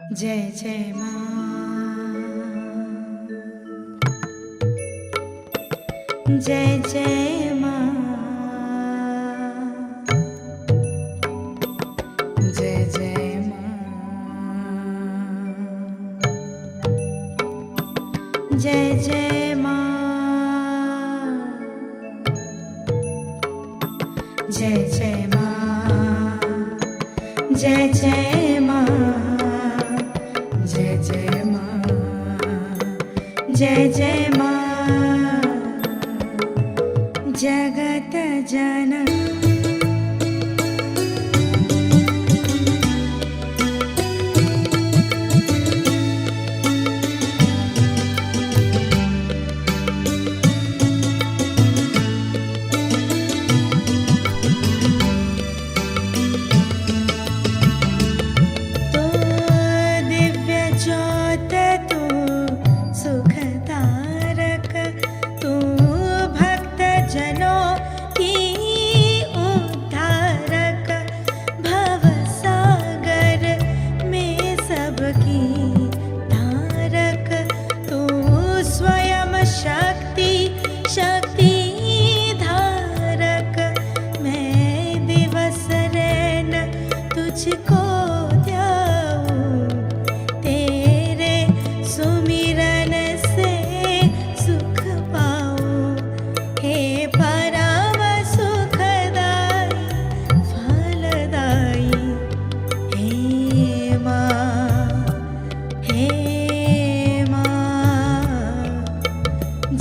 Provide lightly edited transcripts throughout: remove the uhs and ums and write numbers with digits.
जय जय माँ, जय जय माँ, जय जय माँ, जय जय माँ, जय जय माँ, जय जय माँ, जय जय माँ, जय जय माँ, जगत जननी।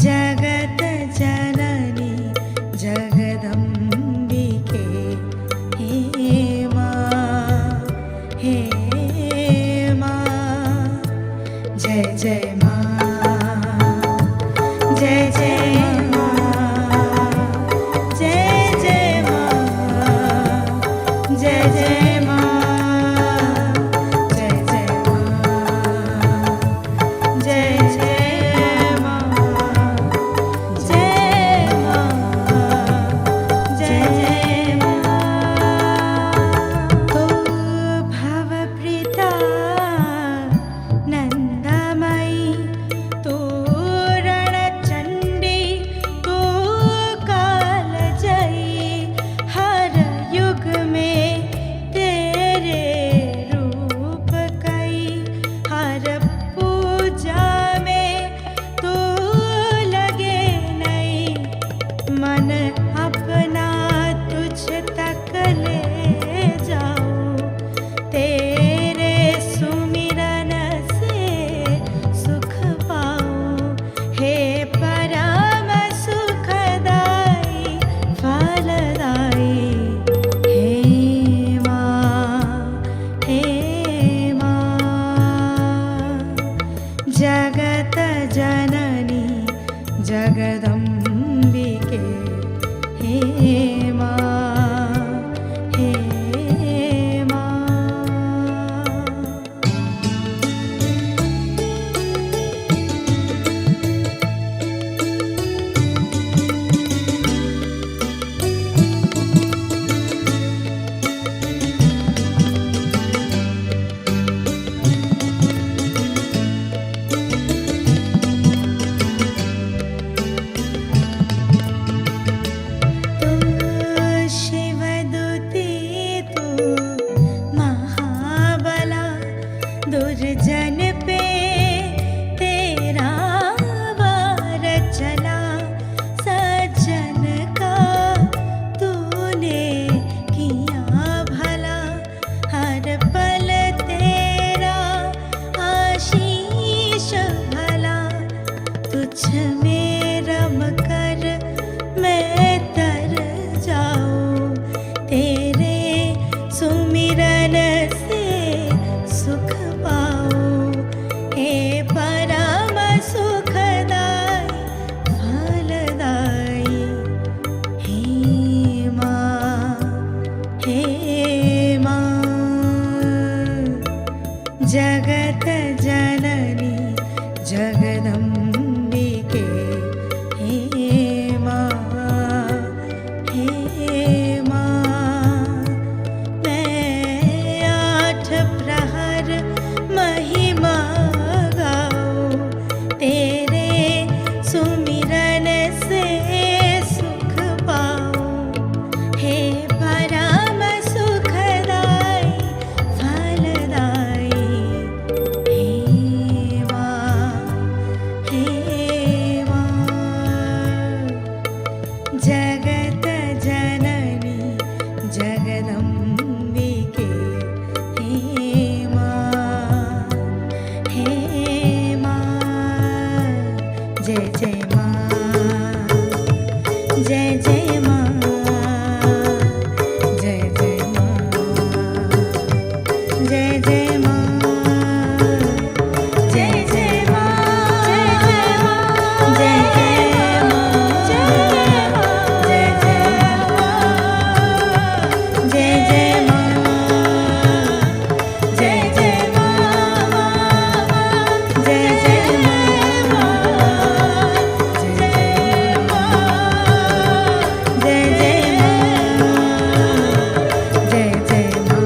जगत जननी जगदम्बिके हे माँ, हे माँ, जय जय माँ, जय जय माँ, जय जय माँ, जय जय माँ, जय जय माँ, जय जय जगत जननी जगदम्बिके हे माँ, हे माँ। दुर्जन पे तेरा वार चला, सज्जन का तूने किया भला, हर पल तेरा आशीष भला, तुझ में रम कर मैं तर जाऊं, तेरे सुमिरन से सुख पाओ, हे परम सुखदाई फलदाई, हे माँ, हे माँ, जगत जननी जगदम्बिके हे माँ, हे माँ। मैं 8 प्रहर जगदम्बिके हे मां, हे मां, जय जय मां, जय जय मां, जय जय मां, जय जय मां, जय जय मां, जय जय मां, जय जय मां, जय जय मां, जय जय मां, जय जय मां, जय जय मां, जय जय मां,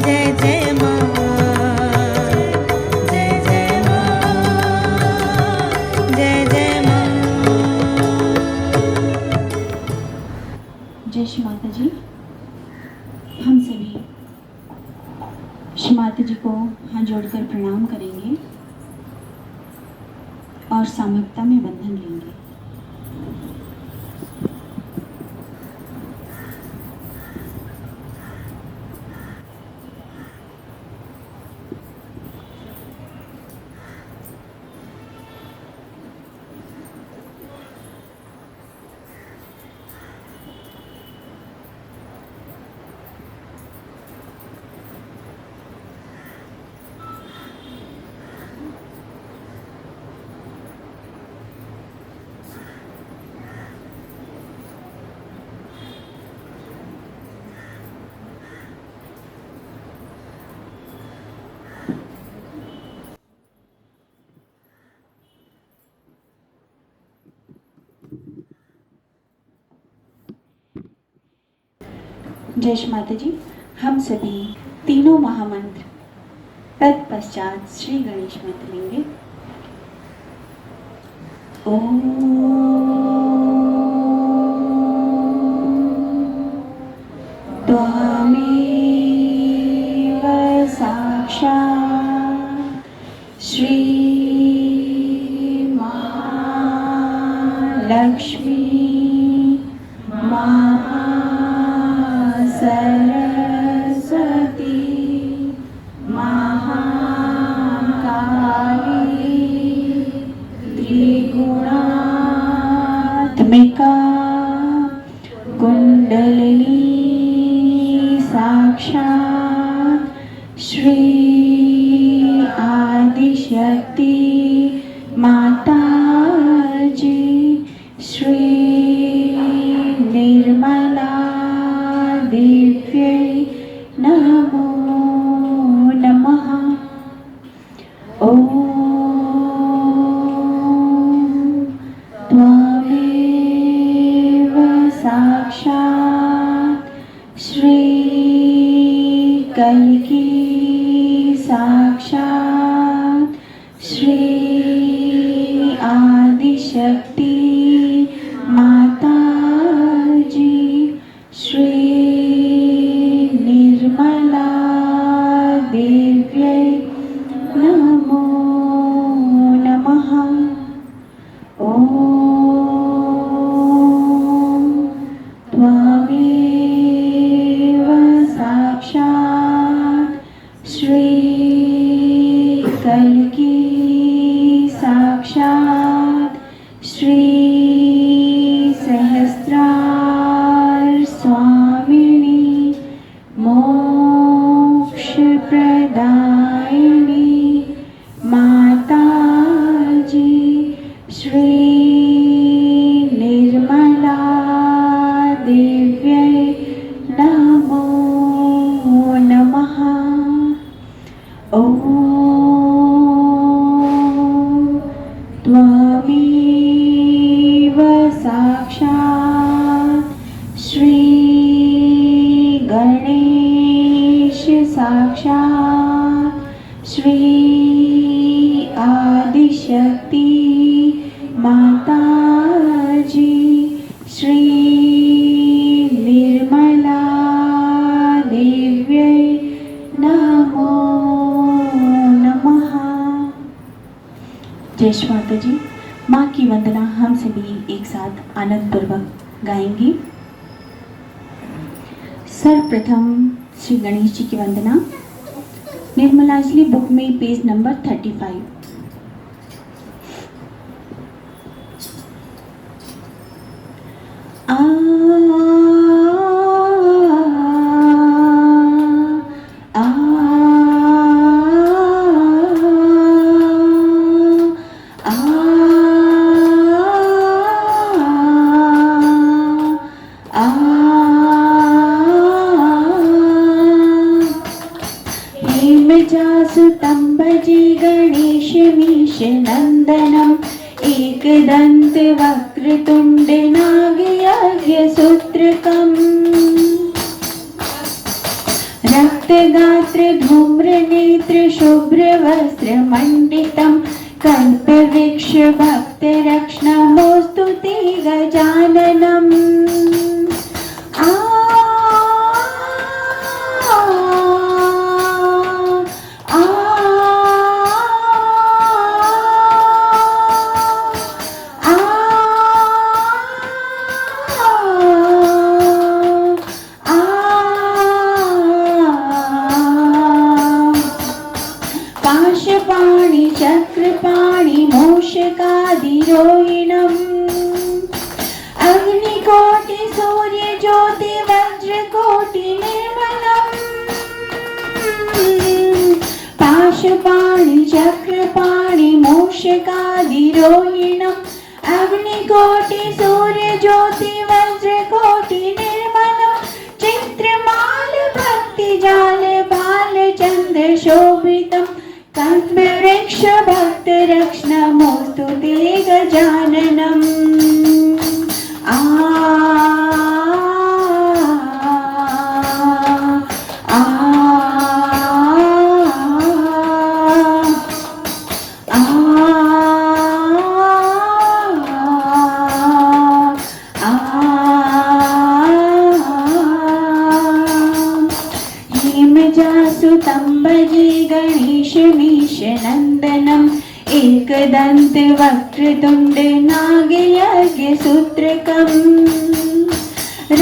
जय जय मां, जय जय मां, जय जय मां। जय श्री माता जी। हम सभी श्री माता जी को हाथ जोड़कर प्रणाम करेंगे और सामूहिकता में बंधन लेंगे। जय श्री माता जी। हम सभी तीनों महामंत्र तत्पश्चात श्री गणेश मंत्र लेंगे। ओम त्वमेव साक्षात् श्री महालक्ष्मी सरस्वती महाकाली त्रिगुणात्मिका कुंडलिनी साक्षात् श्री आदिशक्ति माता जी श्री निर्मला दिव्यै नमो नमः। ॐ त्वमेव साक्षात् श्री कल्की साक्षात् श्री आदिशक्ति माता जी श्री निर्मला दिव्यै नमो नमः। ॐ त्वमेव साक्षात् श्री कल्की साक्षात् श्री सहस्रार स्वामिनी मोक्ष प्रदायिनी माता जी श्री निर्मला दिव्यै नमो नमः। ॐ त्वमेव साक्षात् श्री गणेश साक्षात् श्री आदिशक्ति माता जी श्री निर्मला दिव्यै नमो नमः। जय श्री माता जी। माँ की वंदना हम सभी एक साथ आनंद पूर्वक गाएंगे। सर्वप्रथम श्री गणेश जी की वंदना। निर्मलांजलि बुक में पेज नंबर 35। आ आ जासुतं भजे गणेश मीश नंदनम एकदंत वक्रतुंड नागयज्ञ सूत्रकम रक्तगात्र धूम्र नेत्र शुभ्र वस्त्र मंडितम कल्पवृक्ष भक्त रक्षणमोस्तु ते गजाननम। पाशपाणि चक्रपाणि मूषकादिरोहिणम् अग्निकोटि सूर्य ज्योति वज्रकोटि निर्मलम्। पाशपाणि चक्रपाणि मूषकादिरोहिणम् अग्निकोटि सूर्य ज्योति वज्रकोटि निर्मलम्। चित्रमाल भक्ति जाल बाल चंद्र शोभितम् कल्पवृक्ष भक्त रक्षणमोस्तु ते गजाननम। आ आ आ जासुतं भजे गणेश मीश नंदनम एकदंत वक्रतुंड नागयज्ञ सूत्रकम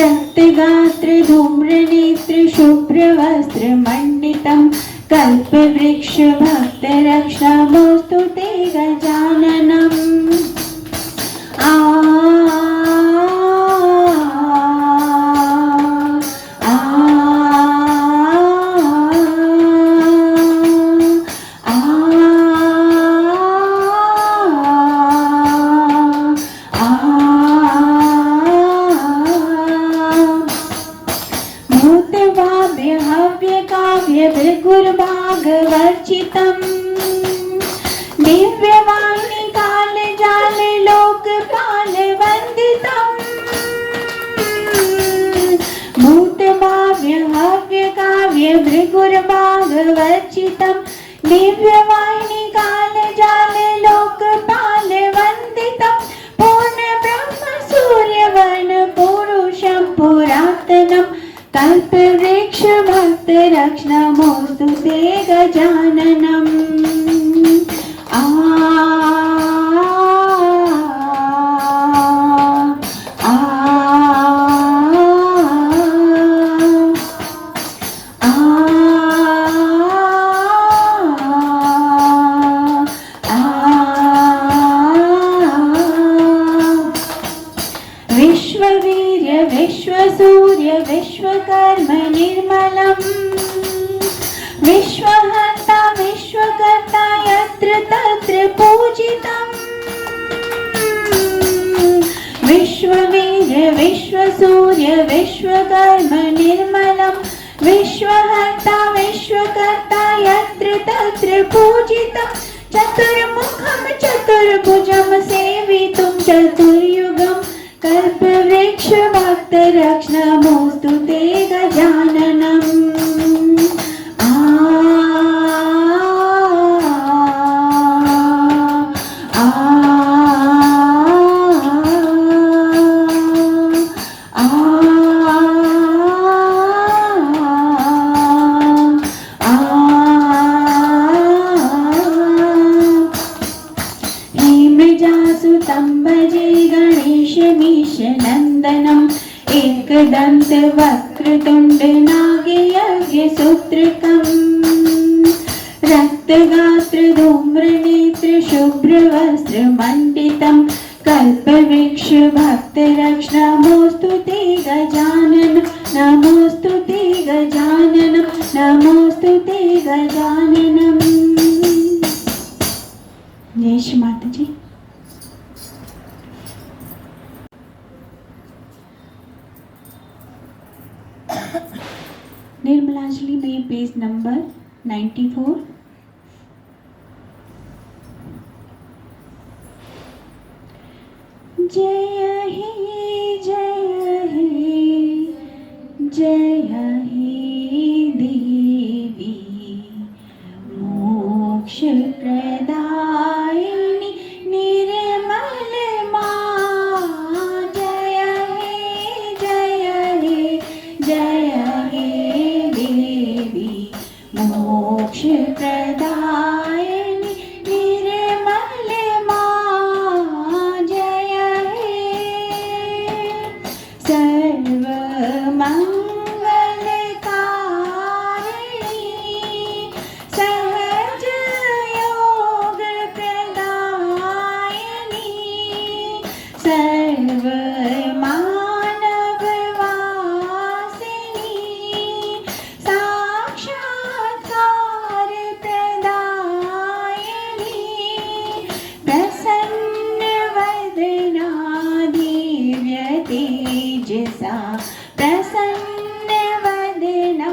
रक्तगात्र धूम्र नेत्र शुभ्र वस्त्र मंडितम कल्पवृक्ष भक्त रक्षणमोस्तु ते गजाननम। आ भृगुर्भागवर्चितम् दिव्यवाणी काल जाल लोकपाल वंदितम्। भूतभाव्य हव्य काव्य भृगुर्भागवर्चितम् दिव्यवाणी काल जाल लोकपाल वंदितम्। पूर्ण ब्रह्म सूर्य वर्ण पुरुषं पुरातनम् कल्पवृक्ष भक्त रक्षणमोस्तु ते गजाननम। आ आ आ विश्ववीर्य विश्वसूर्य विश्वकर्म निर्मलम् विश्वहर्ता विश्वकर्ता यत्र तत्र पूजितम्। विश्ववीर्य विश्वसूर्य विश्वकर्म निर्मलम् विश्वहर्ता विश्वकर्ता यत्र तत्र पूजितम्। चतुर्मुखं चतुर्भुजं सेवितुं चतुर्युगम् कल्पवृक्ष भक्त रक्षणमोस्तु ते गजाननम। आ आ आ आ जासुतं भजे गणेश मीश नंदनम एकदंत वक्र वक्रतुण्ड नागयज्ञसूत्रकम् रक्तगात्र धूम्रनेत्र शुभ्रवस्त्रमण्डितं कल्पवृक्ष भक्तरक्ष नमोऽस्तु ते गजानन नमोऽस्तु ते गजानन नमोऽस्तु ते गजाननम्। जय श्री माता जी। निर्मलांजलि में पेज नंबर 94। जय हे देवी मोक्ष प्रदायिनी निर्मल मां। जय हे देवी मोक्ष प्रदायिनी निर्मल मां। जय हे सर्वमंगलकारिणी सहज योग प्रदायिनी सर्वमानववासिनी साक्षात्कार प्रदायिनी प्रसन्नवदना दिव्य तेजसा प्रसन्नवदना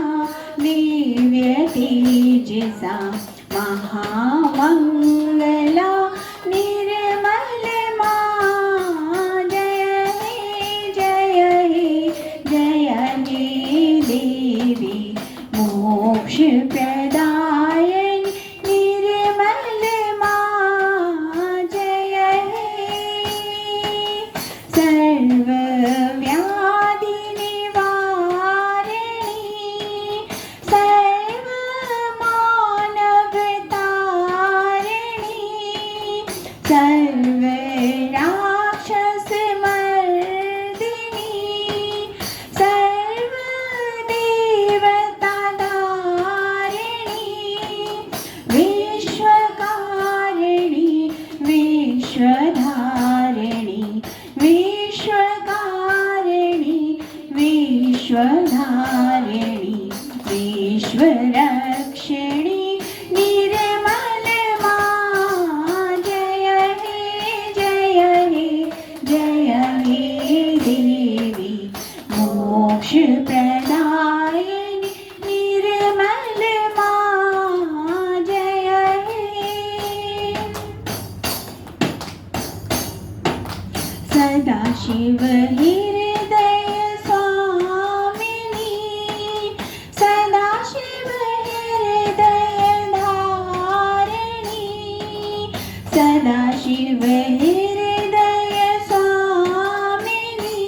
दिव्य तेजसा महामंगला निर्मल मां। जय हे देवी मोक्ष प्रदायिनी निर्मल मां। जय हे सर्वव्याधि निवारिणी सर्वमानवतारिणी सर्वराक्षसमर्दिनी सर्वदेवताधारिणी विश्वकारिणी विश्वधारिणी विश्वकारिणी विश्वधारिणी विश्वरक्षिणी निर्मल मां। जय हे देवी मोक्ष प्रदायिनी निर्मल मां। जय हे सदाशिव हृदय स्वामिनी सदाशिव हृदय धारिणी सदाशिव हृदय स्वामिनी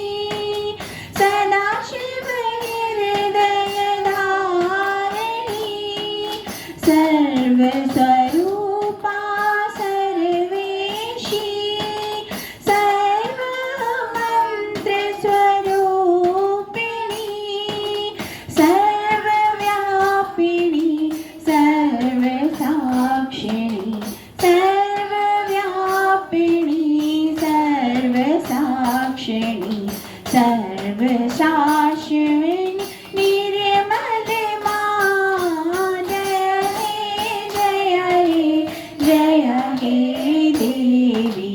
सदाशिव हृदय धारिणी सर्वस्वरूपा सर्वेशी सर्वमन्त्रस्वरूपिणी सर्वव्यापिनी सर्वसाक्षिणी सर्वव्यापिनी सर्वसाक्षिणी सर्वशाश्विनी निर्मल मां। जय हे देवी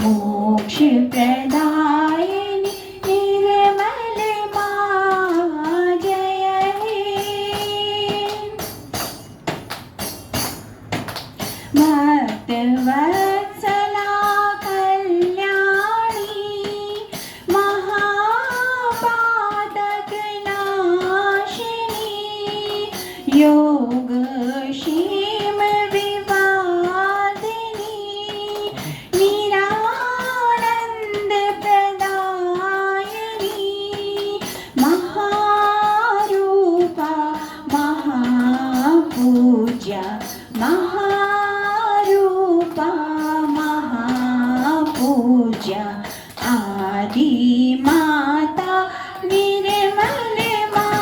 मोक्ष प्रदायिनी निर्मल मां। जय हे भक्तवत्सला कल्याणी महापातकनाशिनी योगक्षेम विवादिनी निरानन्द प्रदायिनी महारूपा महापूज्या महारूपा महापूज्या आदि माता निर्मल मां।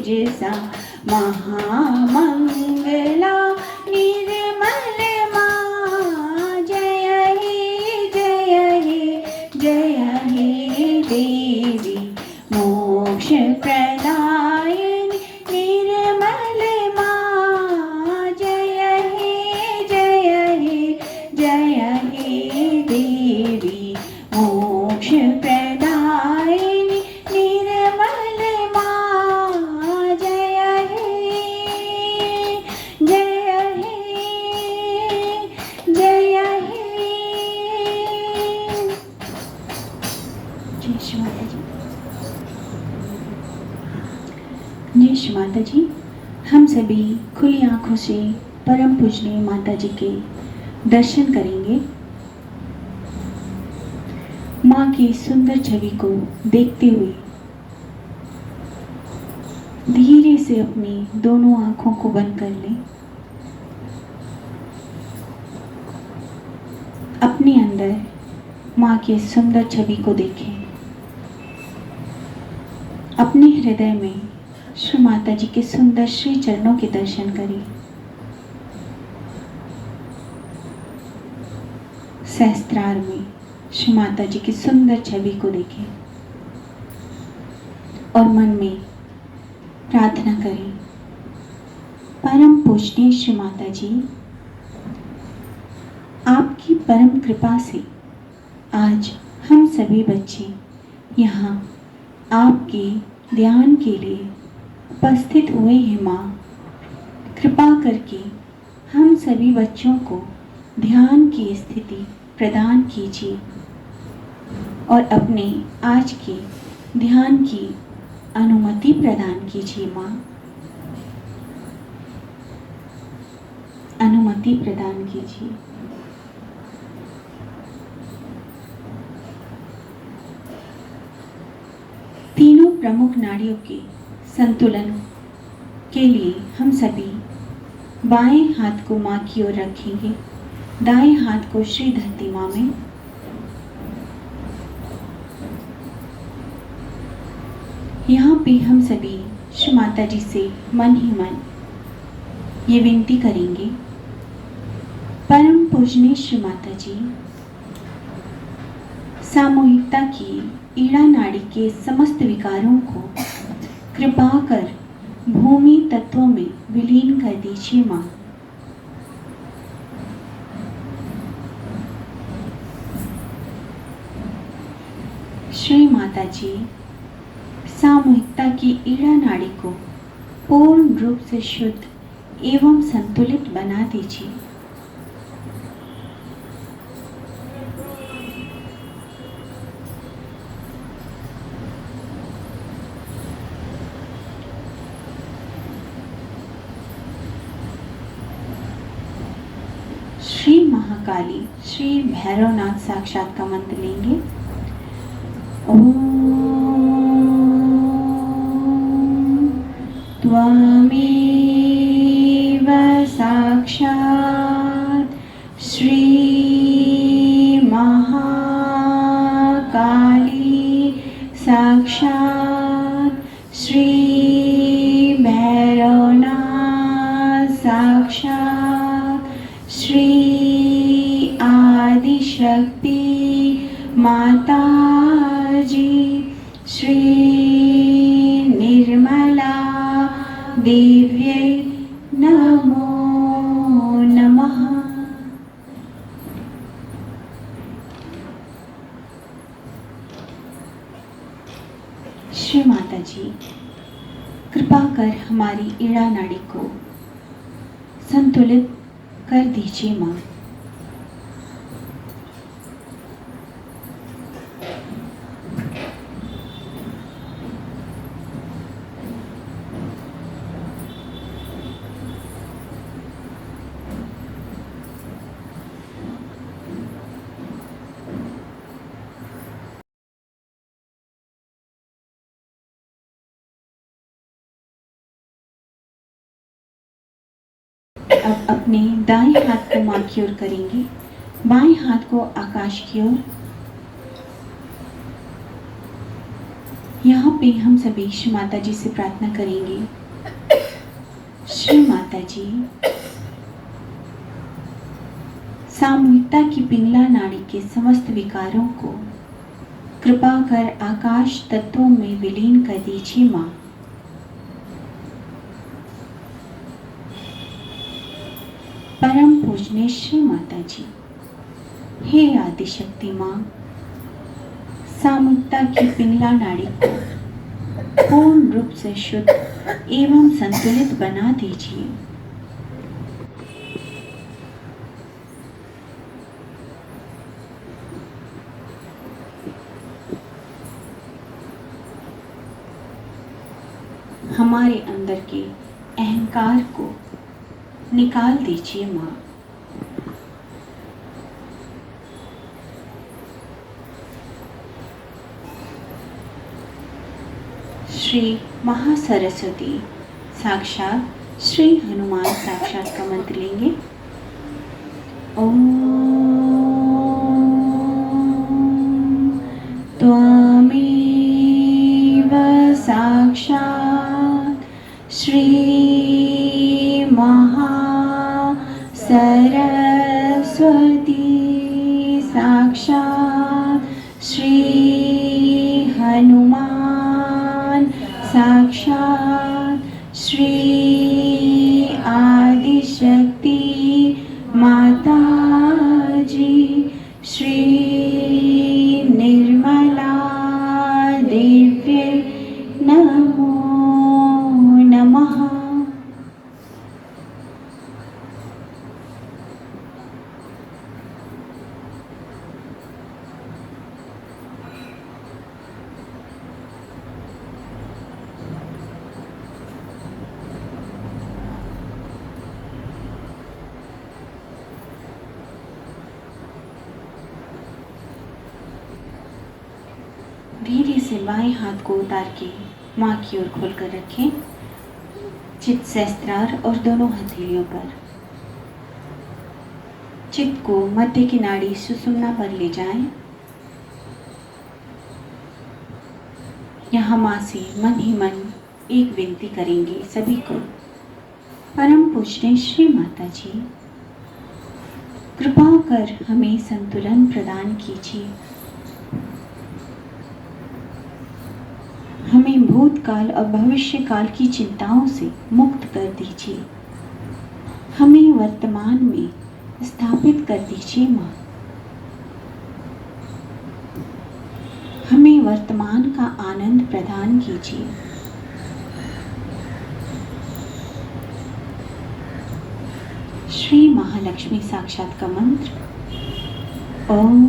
सा महामंगला निर्मल माँ। जय हे देवी मोक्ष प्रदायिनी निर्मल माँ। जय हे देवी मोक्ष प्रदायिनी निर्मल माँ। जय हे जय श्री माता जी। हम सभी खुली आंखों से परम पूजनीय माता जी के दर्शन करेंगे। माँ की सुंदर छवि को देखते हुए धीरे से अपनी दोनों आंखों को बंद कर लें। अपने अंदर माँ की सुंदर छवि को देखें। अपने हृदय में श्री माता जी के सुंदर श्री चरणों के दर्शन करें। सहस्त्रार में श्री माता जी की सुंदर छवि को देखें और मन में प्रार्थना करें। परम पूजनीय श्री माता जी, आपकी परम कृपा से आज हम सभी बच्चे यहाँ आपके ध्यान के लिए उपस्थित हुए हैं। माँ, कृपा करके हम सभी बच्चों को ध्यान की स्थिति प्रदान कीजिए और अपने आज के ध्यान की अनुमति प्रदान कीजिए। माँ, अनुमति प्रदान कीजिए। तीनों प्रमुख नाड़ियों के संतुलन के लिए हम सभी बाएं हाथ को माँ की ओर रखेंगे, दाएं हाथ को श्री धरती माँ में। यहाँ पे हम सभी श्री माता जी से मन ही मन ये विनती करेंगे। परम पूजनीय श्री माता जी, सामूहिकता की ईड़ा नाड़ी के समस्त विकारों को कृपा कर भूमि तत्वों में विलीन कर दीजिए। माँ, श्री माता जी, सामूहिकता की ईड़ा नाड़ी को पूर्ण रूप से शुद्ध एवं संतुलित बना दीजिए। श्री महाकाली श्री भैरवनाथ साक्षात का मंत्र लेंगे। ओम त्वमेव साक्षात् श्री महाकाली साक्षात् श्री भैरवनाथ साक्षात् श्री आदिशक्ति माता जी श्री निर्मला देव्यै नमो नमः। श्री माता जी, कृपा कर हमारी ईड़ा नाड़ी को संतुलित कर दीजिए। माँ, अब अपने दाएं हाथ को माँ की ओर करेंगे, बाएं हाथ को आकाश की ओर। यहाँ पे हम सभी श्री माता जी से प्रार्थना करेंगे। श्री माता जी, सामूहिकता की पिंगला नाड़ी के समस्त विकारों को कृपा कर आकाश तत्वों में विलीन कर दीजिए माँ। परम पूजनीय श्री माता जी, हे आदिशक्ति माँ, सामूहिकता की पिंगला नाड़ी को पूर्ण रूप से शुद्ध एवं संतुलित बना दीजिए। हमारे अंदर के अहंकार को निकाल दीजिए माँ। श्री महासरस्वती साक्षात श्री हनुमान साक्षात का मंत्र लेंगे। ओम त्वमेव साक्षात श्री महासरस्वती साक्षात श्री हनुमान साक्षात श्री आदिशक्ति माता जी, श्री निर्मला दिव्य नमो नमः। धीरे से बाएं हाथ को उतार के माँ की ओर खोलकर रखें, चित्त सहस्त्रार और दोनों हथेलियों पर। चित्त को मध्य की नाड़ी सुषुम्ना पर ले जाएं। यहाँ माँ से मन ही मन एक विनती करेंगे सभी को। परम पूजनीय श्री माता जी, कृपा कर हमें संतुलन प्रदान कीजिए। हमें भूतकाल और भविष्य काल की चिंताओं से मुक्त कर दीजिए। हमें वर्तमान में स्थापित कर दीजिए माँ। हमें वर्तमान का आनंद प्रदान कीजिए। श्री महालक्ष्मी साक्षात का मंत्र। ओम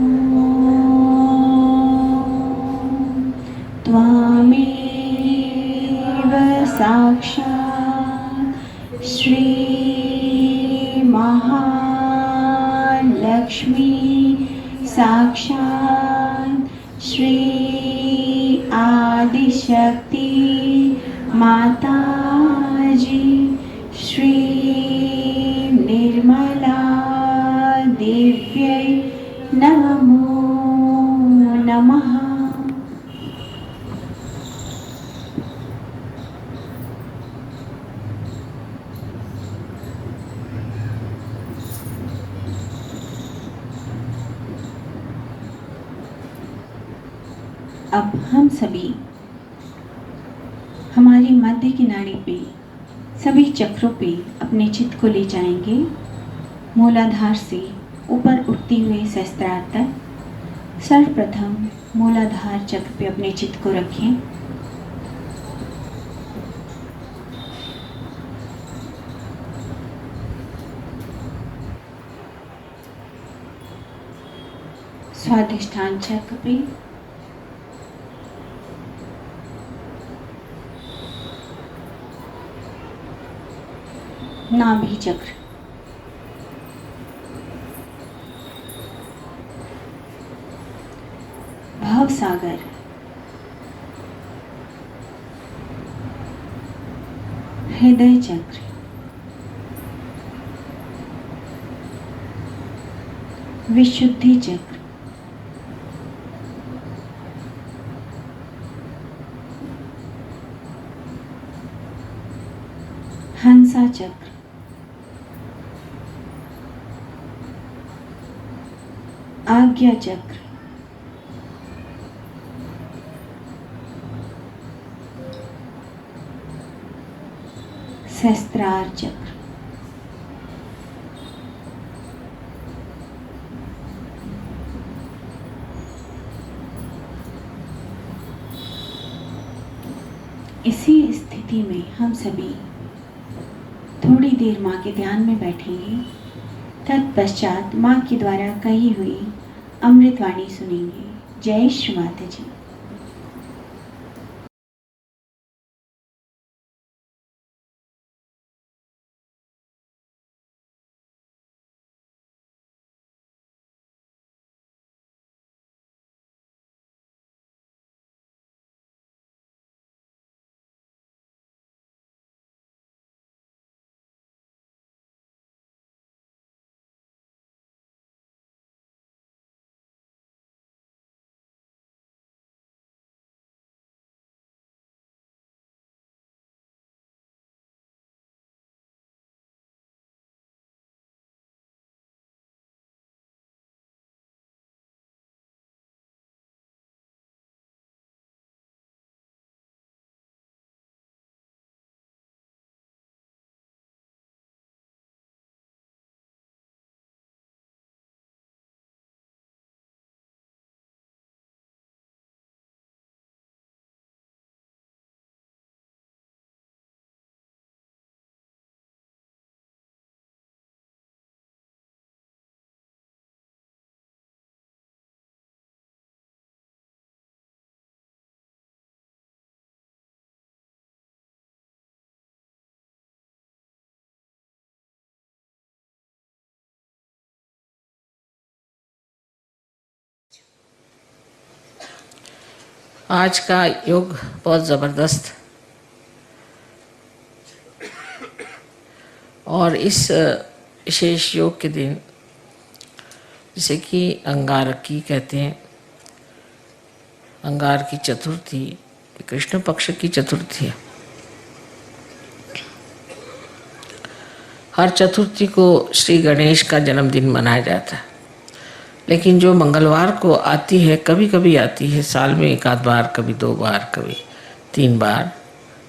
त्वमेव साक्षात् श्री महालक्ष्मी साक्षात् श्री आदिशक्ति माता जी, श्री निर्मला दिव्य नमो नमः। अब हम सभी हमारी मध्य की नाड़ी पे सभी चक्रों पे अपने चित्त को ले जाएंगे। मूलाधार से ऊपर उठते हुए सहस्त्रार तक। सर्वप्रथम मूलाधार चक्र पे अपने चित्त को रखें। स्वाधिष्ठान चक्र पे, नाभि चक्र, भव सागर, हृदय चक्र, विशुद्धि चक्र, हंसा चक्र, आज्ञा चक्र, सहस्त्रार चक्र, इसी स्थिति में हम सभी थोड़ी देर माँ के ध्यान में बैठेंगे। तत्पश्चात माँ के द्वारा कही हुई अमृतवाणी सुनेंगे। जय श्री माता जी। आज का योग बहुत ज़बरदस्त और इस विशेष योग के दिन जिसे कि अंगारकी कहते हैं, अंगार की चतुर्थी, कृष्ण पक्ष की चतुर्थी है। हर चतुर्थी को श्री गणेश का जन्मदिन मनाया जाता है, लेकिन जो मंगलवार को आती है, कभी कभी आती है साल में एक आध बार, कभी 2 बार, कभी 3 बार,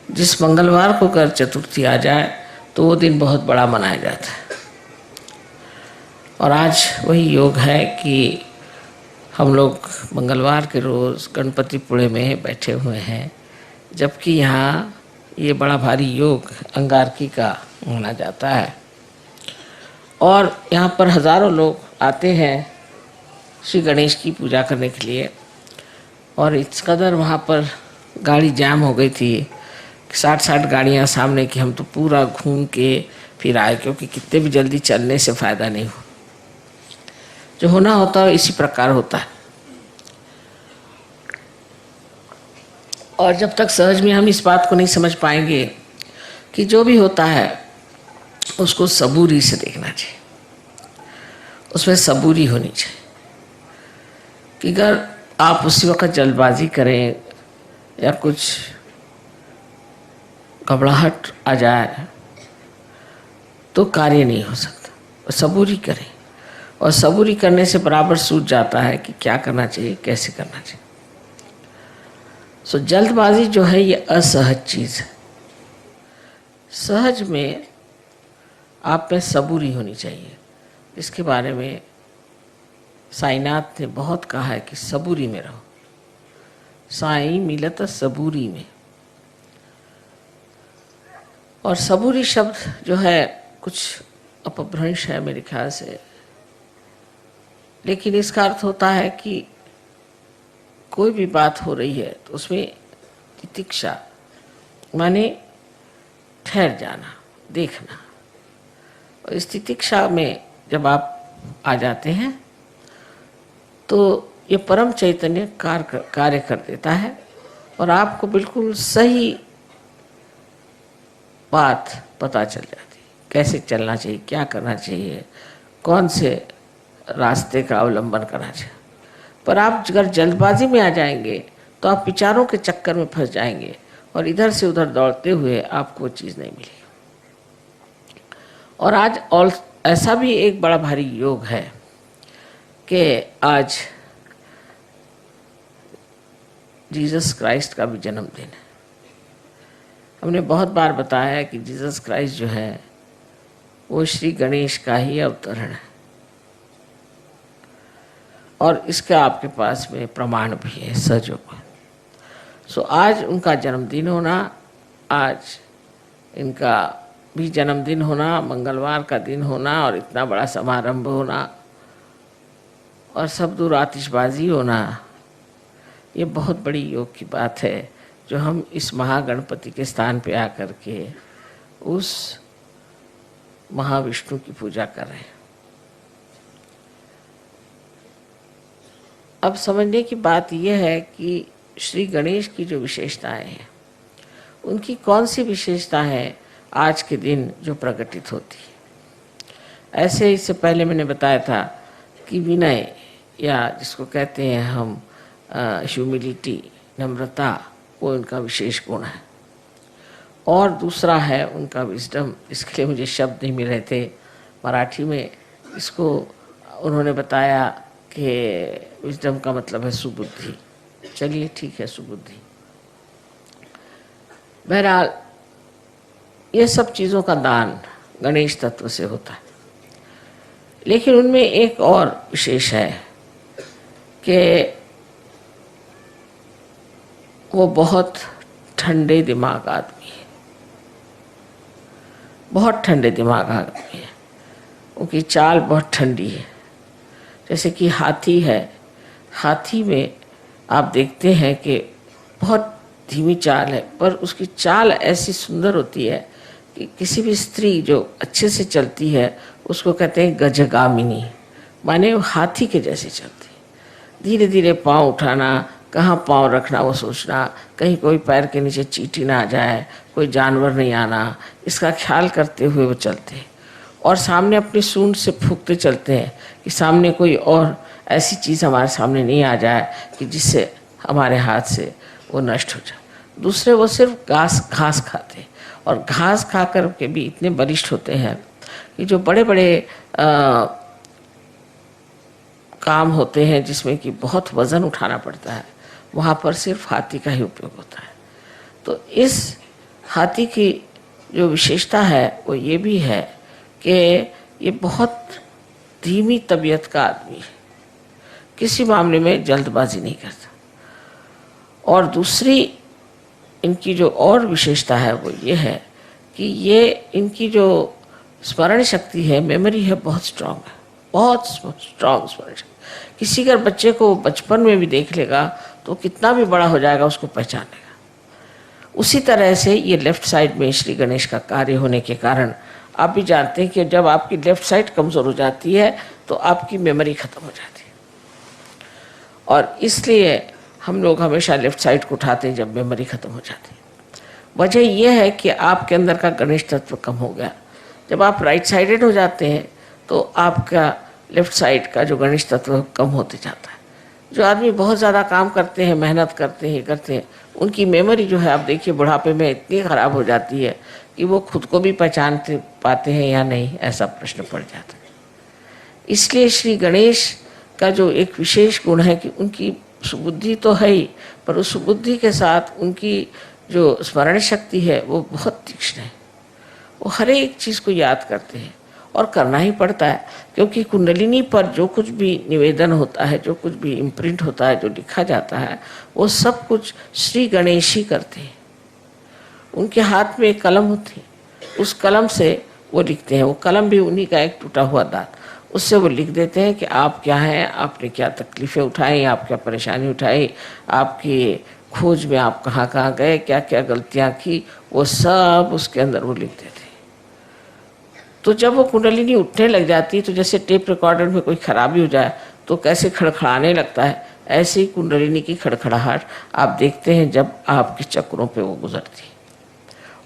जिस मंगलवार को कर चतुर्थी आ जाए तो वो दिन बहुत बड़ा मनाया जाता है। और आज वही योग है कि हम लोग मंगलवार के रोज़ गणपतिपुरे में बैठे हुए हैं, जबकि यहाँ ये बड़ा भारी योग अंगारकी का माना जाता है। और यहाँ पर हज़ारों लोग आते हैं श्री गणेश की पूजा करने के लिए। और इस कदर वहाँ पर गाड़ी जाम हो गई थी, 60 गाड़ियाँ सामने की, हम तो पूरा घूम के फिर आए, क्योंकि कितने भी जल्दी चलने से फ़ायदा नहीं हो। जो होना होता है इसी प्रकार होता है। और जब तक सहज में हम इस बात को नहीं समझ पाएंगे कि जो भी होता है उसको सबूरी से देखना चाहिए, उसमें सबूरी होनी चाहिए। कि अगर आप उसी वक्त जल्दबाजी करें या कुछ घबराहट आ जाए तो कार्य नहीं हो सकता। और सबूरी करें, और सबूरी करने से बराबर सूझ जाता है कि क्या करना चाहिए, कैसे करना चाहिए। सो जल्दबाजी जो है ये असहज चीज़ है। सहज में आप में सबूरी होनी चाहिए, इसके बारे में साईनाथ ने बहुत कहा है कि सबूरी में रहो। साई मिलत सबूरी में। और सबूरी शब्द जो है कुछ अपभ्रंश है मेरे ख्याल से, लेकिन इसका अर्थ होता है कि कोई भी बात हो रही है तो उसमें तितिक्षा माने ठहर जाना, देखना। और इस तितिक्षा में जब आप आ जाते हैं तो ये परम चैतन्य कार्य कर देता है और आपको बिल्कुल सही बात पता चल जाती है, कैसे चलना चाहिए, क्या करना चाहिए, कौन से रास्ते का अवलंबन करना चाहिए। पर आप अगर जल्दबाजी में आ जाएंगे तो आप विचारों के चक्कर में फंस जाएंगे और इधर से उधर दौड़ते हुए आपको वो चीज़ नहीं मिलेगी। और आज और ऐसा भी एक बड़ा भारी योग है कि आज जीसस क्राइस्ट का भी जन्मदिन है। हमने बहुत बार बताया है कि जीसस क्राइस्ट जो है वो श्री गणेश का ही अवतरण है, और इसका आपके पास में प्रमाण भी है सजग। सो आज उनका जन्मदिन होना, आज इनका भी जन्मदिन होना, मंगलवार का दिन होना और इतना बड़ा समारंभ होना और सब दूर आतिशबाजी होना, ये बहुत बड़ी योग की बात है जो हम इस महागणपति के स्थान पे आकर के उस महाविष्णु की पूजा कर रहे हैं। अब समझने की बात यह है कि श्री गणेश की जो विशेषताएं हैं, उनकी कौन सी विशेषता है आज के दिन जो प्रकटित होती है। ऐसे इससे पहले मैंने बताया था कि विनय, या जिसको कहते हैं हम ह्यूमिलिटी, नम्रता, वो उनका विशेष गुण है। और दूसरा है उनका विजडम, इसके लिए मुझे शब्द नहीं मिल रहे थे मराठी में। इसको उन्होंने बताया कि विजडम का मतलब है सुबुद्धि। चलिए ठीक है, सुबुद्धि। बहरहाल ये सब चीज़ों का दान गणेश तत्व से होता है, लेकिन उनमें एक और विशेष है कि वो बहुत ठंडे दिमाग आदमी है, बहुत ठंडे दिमाग आदमी है। उनकी चाल बहुत ठंडी है। जैसे कि हाथी है, हाथी में आप देखते हैं कि बहुत धीमी चाल है, पर उसकी चाल ऐसी सुंदर होती है कि किसी भी स्त्री जो अच्छे से चलती है उसको कहते हैं गजगामिनी, माने वो हाथी के जैसे चलती है। धीरे धीरे पाँव उठाना, कहाँ पाँव रखना वो सोचना, कहीं कोई पैर के नीचे चींटी ना आ जाए, कोई जानवर नहीं आना, इसका ख्याल करते हुए वो चलते हैं। और सामने अपनी सूंड से फूंकते चलते हैं कि सामने कोई और ऐसी चीज़ हमारे सामने नहीं आ जाए कि जिससे हमारे हाथ से वो नष्ट हो जाए। दूसरे वो सिर्फ घास खाते हैं, और घास खा कर के भी इतने बलिष्ठ होते हैं कि जो बड़े बड़े काम होते हैं जिसमें कि बहुत वज़न उठाना पड़ता है, वहाँ पर सिर्फ हाथी का ही उपयोग होता है। तो इस हाथी की जो विशेषता है वो ये भी है कि ये बहुत धीमी तबीयत का आदमी है, किसी मामले में जल्दबाजी नहीं करता। और दूसरी इनकी जो और विशेषता है वो ये है कि ये इनकी जो स्मरण शक्ति है, मेमोरी है, बहुत स्ट्रांग है, बहुत स्ट्रांग स्मरण शक्ति। किसी अगर बच्चे को बचपन में भी देख लेगा तो कितना भी बड़ा हो जाएगा उसको पहचान लेगा। उसी तरह से ये लेफ्ट साइड में श्री गणेश का कार्य होने के कारण आप भी जानते हैं कि जब आपकी लेफ्ट साइड कमज़ोर हो जाती है तो आपकी मेमोरी ख़त्म हो जाती है, और इसलिए हम लोग हमेशा लेफ्ट साइड को उठाते हैं जब मेमोरी ख़त्म हो जाती है। वजह यह है कि आपके अंदर का गणेश तत्व कम हो गया। जब आप राइट साइडेड हो जाते हैं तो आपका लेफ्ट साइड का जो गणेश तत्व कम होते जाता है। जो आदमी बहुत ज़्यादा काम करते हैं, मेहनत करते हैं, उनकी मेमोरी जो है आप देखिए बुढ़ापे में इतनी ख़राब हो जाती है कि वो खुद को भी पहचान पाते हैं या नहीं, ऐसा प्रश्न पड़ जाता है। इसलिए श्री गणेश का जो एक विशेष गुण है कि उनकी सुबुद्धि तो है ही, पर उस सुबुद्धि के साथ उनकी जो स्मरण शक्ति है वो बहुत तीक्ष्ण है। वो हर एक चीज़ को याद करते हैं, और करना ही पड़ता है, क्योंकि कुंडलिनी पर जो कुछ भी निवेदन होता है, जो कुछ भी इम्प्रिंट होता है, जो लिखा जाता है, वो सब कुछ श्री गणेश ही करते हैं। उनके हाथ में एक कलम होती है, उस कलम से वो लिखते हैं। वो कलम भी उन्हीं का एक टूटा हुआ दांत, उससे वो लिख देते हैं कि आप क्या हैं, आपने क्या तकलीफ़ें उठाई, आप क्या परेशानी उठाई, आपकी खोज में आप कहाँ कहाँ गए, क्या क्या गलतियाँ की, वो सब उसके अंदर वो लिख देते हैं। तो जब वो कुंडलिनी उठने लग जाती है तो जैसे टेप रिकॉर्डर में कोई खराबी हो जाए तो कैसे खड़खड़ाने लगता है, ऐसे ही कुंडलिनी की खड़खड़ाहट आप देखते हैं जब आपके चक्रों पे वो गुजरती है,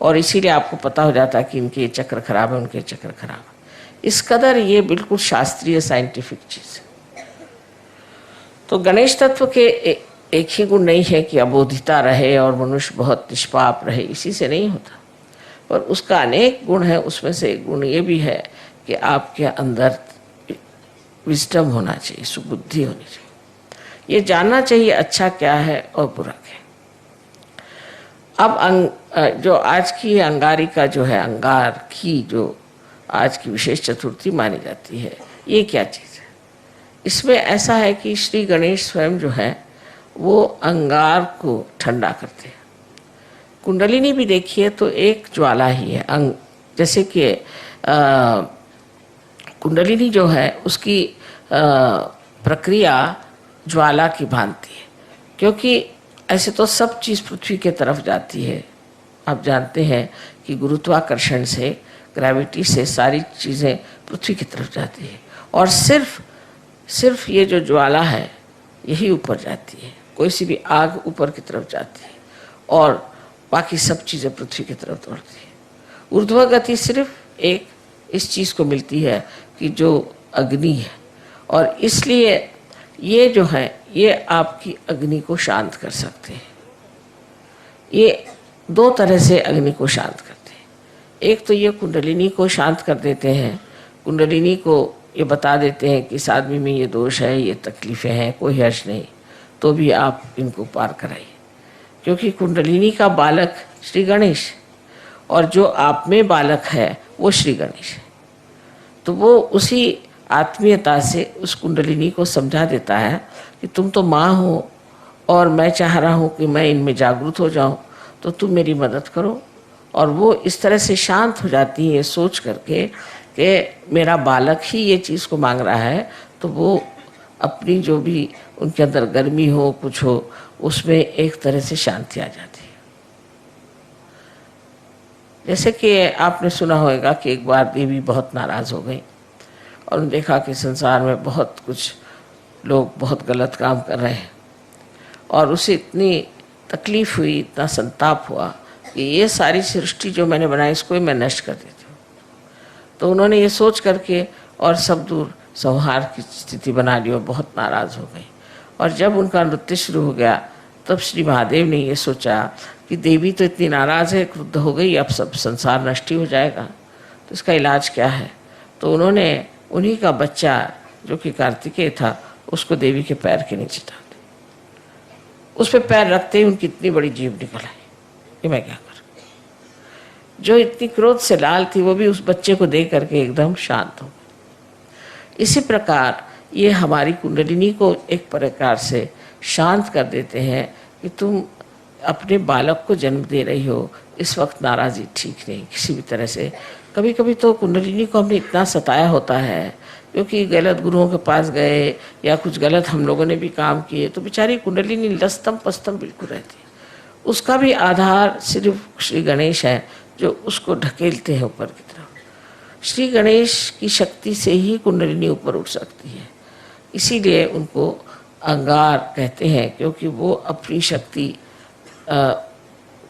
और इसीलिए आपको पता हो जाता है कि इनके चक्र खराब है, उनके चक्र खराब है। इस कदर ये बिल्कुल शास्त्रीय साइंटिफिक चीज़ है। तो गणेश तत्व के एक ही गुण नहीं है कि अबोधिता रहे और मनुष्य बहुत निष्पाप रहे, इसी से नहीं होता। और उसका अनेक गुण है। उसमें से एक गुण ये भी है कि आपके अंदर विजडम होना चाहिए, सुबुद्धि होनी चाहिए, ये जानना चाहिए अच्छा क्या है और बुरा क्या है। अब जो आज की अंगारिका जो है, अंगार की जो आज की विशेष चतुर्थी मानी जाती है, ये क्या चीज़ है? इसमें ऐसा है कि श्री गणेश स्वयं जो है वो अंगार को ठंडा करते हैं। कुंडलिनी भी देखिए तो एक ज्वाला ही है, जैसे कि कुंडलिनी जो है उसकी प्रक्रिया ज्वाला की भांति है, क्योंकि ऐसे तो सब चीज़ पृथ्वी के तरफ जाती है। आप जानते हैं कि गुरुत्वाकर्षण से, ग्रेविटी से सारी चीज़ें पृथ्वी की तरफ जाती है, और सिर्फ ये जो ज्वाला है यही ऊपर जाती है। कोई सी भी आग ऊपर की तरफ जाती है और बाकी सब चीज़ें पृथ्वी की तरफ दौड़ती है। ऊर्ध्व गति सिर्फ एक इस चीज़ को मिलती है कि जो अग्नि है, और इसलिए ये जो है ये आपकी अग्नि को शांत कर सकते हैं। ये दो तरह से अग्नि को शांत करते हैं। एक तो ये कुंडलिनी को शांत कर देते हैं, कुंडलिनी को ये बता देते हैं कि इस आदमी में ये दोष है, ये तकलीफ़ें हैं, कोई हर्ष नहीं, तो भी आप इनको पार कराइए, क्योंकि कुंडलिनी का बालक श्री गणेश, और जो आप में बालक है वो श्री गणेश है। तो वो उसी आत्मीयता से उस कुंडलिनी को समझा देता है कि तुम तो माँ हो और मैं चाह रहा हूँ कि मैं इनमें जागरूक हो जाऊँ, तो तुम मेरी मदद करो। और वो इस तरह से शांत हो जाती है, ये सोच करके कि मेरा बालक ही ये चीज़ को मांग रहा है, तो वो अपनी जो भी उनके अंदर गर्मी हो, कुछ हो, उसमें एक तरह से शांति आ जाती है। जैसे कि आपने सुना होगा कि एक बार देवी बहुत नाराज़ हो गई और उन्होंने देखा कि संसार में बहुत कुछ लोग बहुत गलत काम कर रहे हैं, और उसे इतनी तकलीफ़ हुई, इतना संताप हुआ कि ये सारी सृष्टि जो मैंने बनाई इसको ही मैं नष्ट कर देती हूँ। तो उन्होंने ये सोच करके और सब दूर संहार की स्थिति बना ली और बहुत नाराज़ हो गई। और जब उनका नृत्य शुरू हो गया तब श्री महादेव ने ये सोचा कि देवी तो इतनी नाराज़ है, क्रुद्ध हो गई, अब सब संसार नष्ट ही हो जाएगा, तो इसका इलाज क्या है? तो उन्होंने उन्हीं का बच्चा जो कि कार्तिकेय था उसको देवी के पैर के नीचे डाल दिया। उस पर पैर रखते ही उनकी इतनी बड़ी जीभ निकल आई कि मैं क्या करूं। जो इतनी क्रोध से लाल थी वो भी उस बच्चे को देख करके एकदम शांत हो गई। इसी प्रकार ये हमारी कुंडलिनी को एक प्रकार से शांत कर देते हैं कि तुम अपने बालक को जन्म दे रही हो, इस वक्त नाराज़ी ठीक नहीं किसी भी तरह से। कभी कभी तो कुंडलिनी को हमने इतना सताया होता है, क्योंकि गलत गुरुओं के पास गए या कुछ गलत हम लोगों ने भी काम किए, तो बेचारी कुंडलिनी लस्तम पस्तम बिल्कुल रहती है। उसका भी आधार सिर्फ श्री गणेश है जो उसको ढकेलते हैं ऊपर की तरफ। श्री गणेश की शक्ति से ही कुंडलिनी ऊपर उठ सकती है, इसीलिए उनको अंगार कहते हैं, क्योंकि वो अपनी शक्ति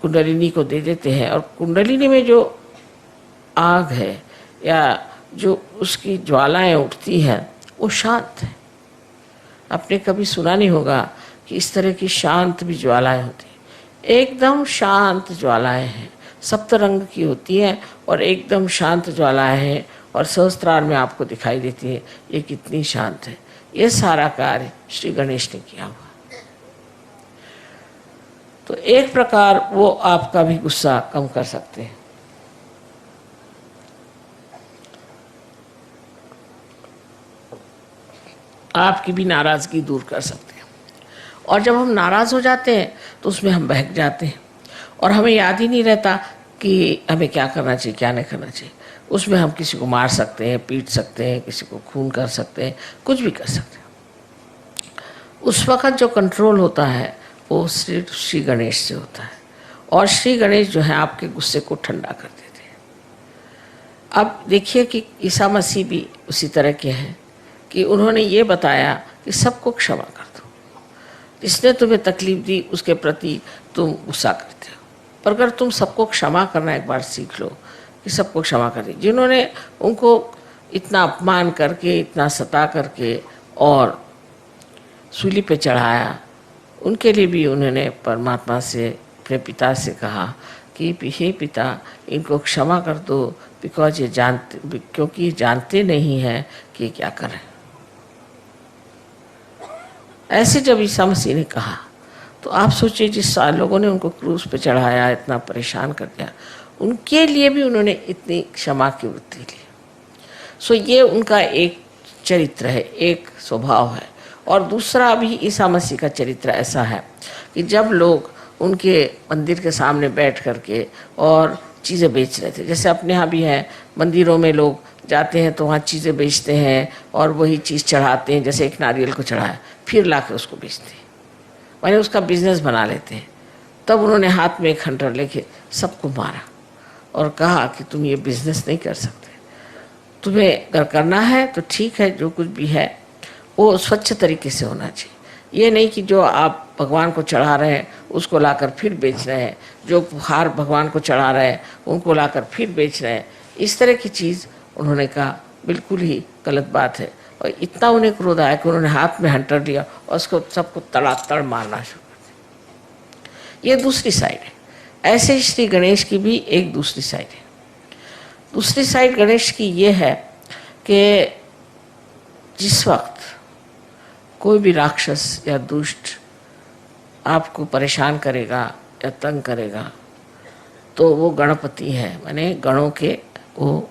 कुंडलिनी को दे देते हैं। और कुंडलिनी में जो आग है या जो उसकी ज्वालाएं उठती हैं वो शांत है। आपने कभी सुना नहीं होगा कि इस तरह की शांत भी ज्वालाएं होती हैं। एकदम शांत ज्वालाएं हैं, सप्त रंग की होती हैं और एकदम शांत ज्वालाएं हैं, और सहस्त्रार में आपको दिखाई देती है ये कितनी शांत है। ये सारा कार्य श्री गणेश ने किया हुआ। तो एक प्रकार वो आपका भी गुस्सा कम कर सकते हैं। आपकी भी नाराज़गी दूर कर सकते हैं। और जब हम नाराज़ हो जाते हैं तो उसमें हम बहक जाते हैं और हमें याद ही नहीं रहता कि हमें क्या करना चाहिए, क्या नहीं करना चाहिए। उसमें हम किसी को मार सकते हैं, पीट सकते हैं, किसी को खून कर सकते हैं, कुछ भी कर सकते हैं। उस वक़्त जो कंट्रोल होता है वो सिर्फ श्री गणेश से होता है, और श्री गणेश जो है आपके गुस्से को ठंडा कर देते हैं। अब देखिए कि ईसा मसीह भी उसी तरह के हैं कि उन्होंने ये बताया कि सबको क्षमा कर दो। जिसने तुम्हें तकलीफ़ दी उसके प्रति तुम गुस्सा करते हो, पर अगर तुम सबको क्षमा करना एक बार सीख लो कि सबको क्षमा कर दी। जिन्होंने उनको इतना अपमान करके, इतना सता करके और सूली पे चढ़ाया, उनके लिए भी उन्होंने परमात्मा से, अपने पिता से कहा कि हे पिता इनको क्षमा कर दो, क्योंकि ये जानते नहीं हैं कि क्या करें। ऐसे जब ईसा मसीह ने कहा तो आप सोचिए, जिस लोगों ने उनको क्रूस पे चढ़ाया, इतना परेशान कर दिया, उनके लिए भी उन्होंने इतनी क्षमा की वृत्ति ली। सो ये उनका एक चरित्र है, एक स्वभाव है। और दूसरा भी ईसा मसीह का चरित्र ऐसा है कि जब लोग उनके मंदिर के सामने बैठ करके और चीज़ें बेच रहे थे, जैसे अपने यहाँ भी है, मंदिरों में लोग जाते हैं तो वहाँ चीज़ें बेचते हैं और वही चीज़ चढ़ाते हैं, जैसे एक नारियल को चढ़ाया फिर ला के उसको बेचते हैं, माने उसका बिजनेस बना लेते हैं। तब उन्होंने हाथ में एक खंडर लेके सबको मारा और कहा कि तुम ये बिजनेस नहीं कर सकते, तुम्हें अगर करना है तो ठीक है, जो कुछ भी है वो स्वच्छ तरीके से होना चाहिए। ये नहीं कि जो आप भगवान को चढ़ा रहे हैं उसको लाकर फिर बेच रहे हैं, जो हार भगवान को चढ़ा रहे हैं उनको लाकर फिर बेच रहे हैं। इस तरह की चीज़ उन्होंने कहा बिल्कुल ही गलत बात है। और इतना उन्हें क्रोध आया कि उन्होंने हाथ में हंटर लिया और उसको सबको तड़ातड़ मारना शुरू कर दिया। ये दूसरी साइड है। ऐसे ही श्री गणेश की भी एक दूसरी साइड है। दूसरी साइड गणेश की ये है कि जिस वक्त कोई भी राक्षस या दुष्ट आपको परेशान करेगा या तंग करेगा तो वो गणपति है, माने गणों के वो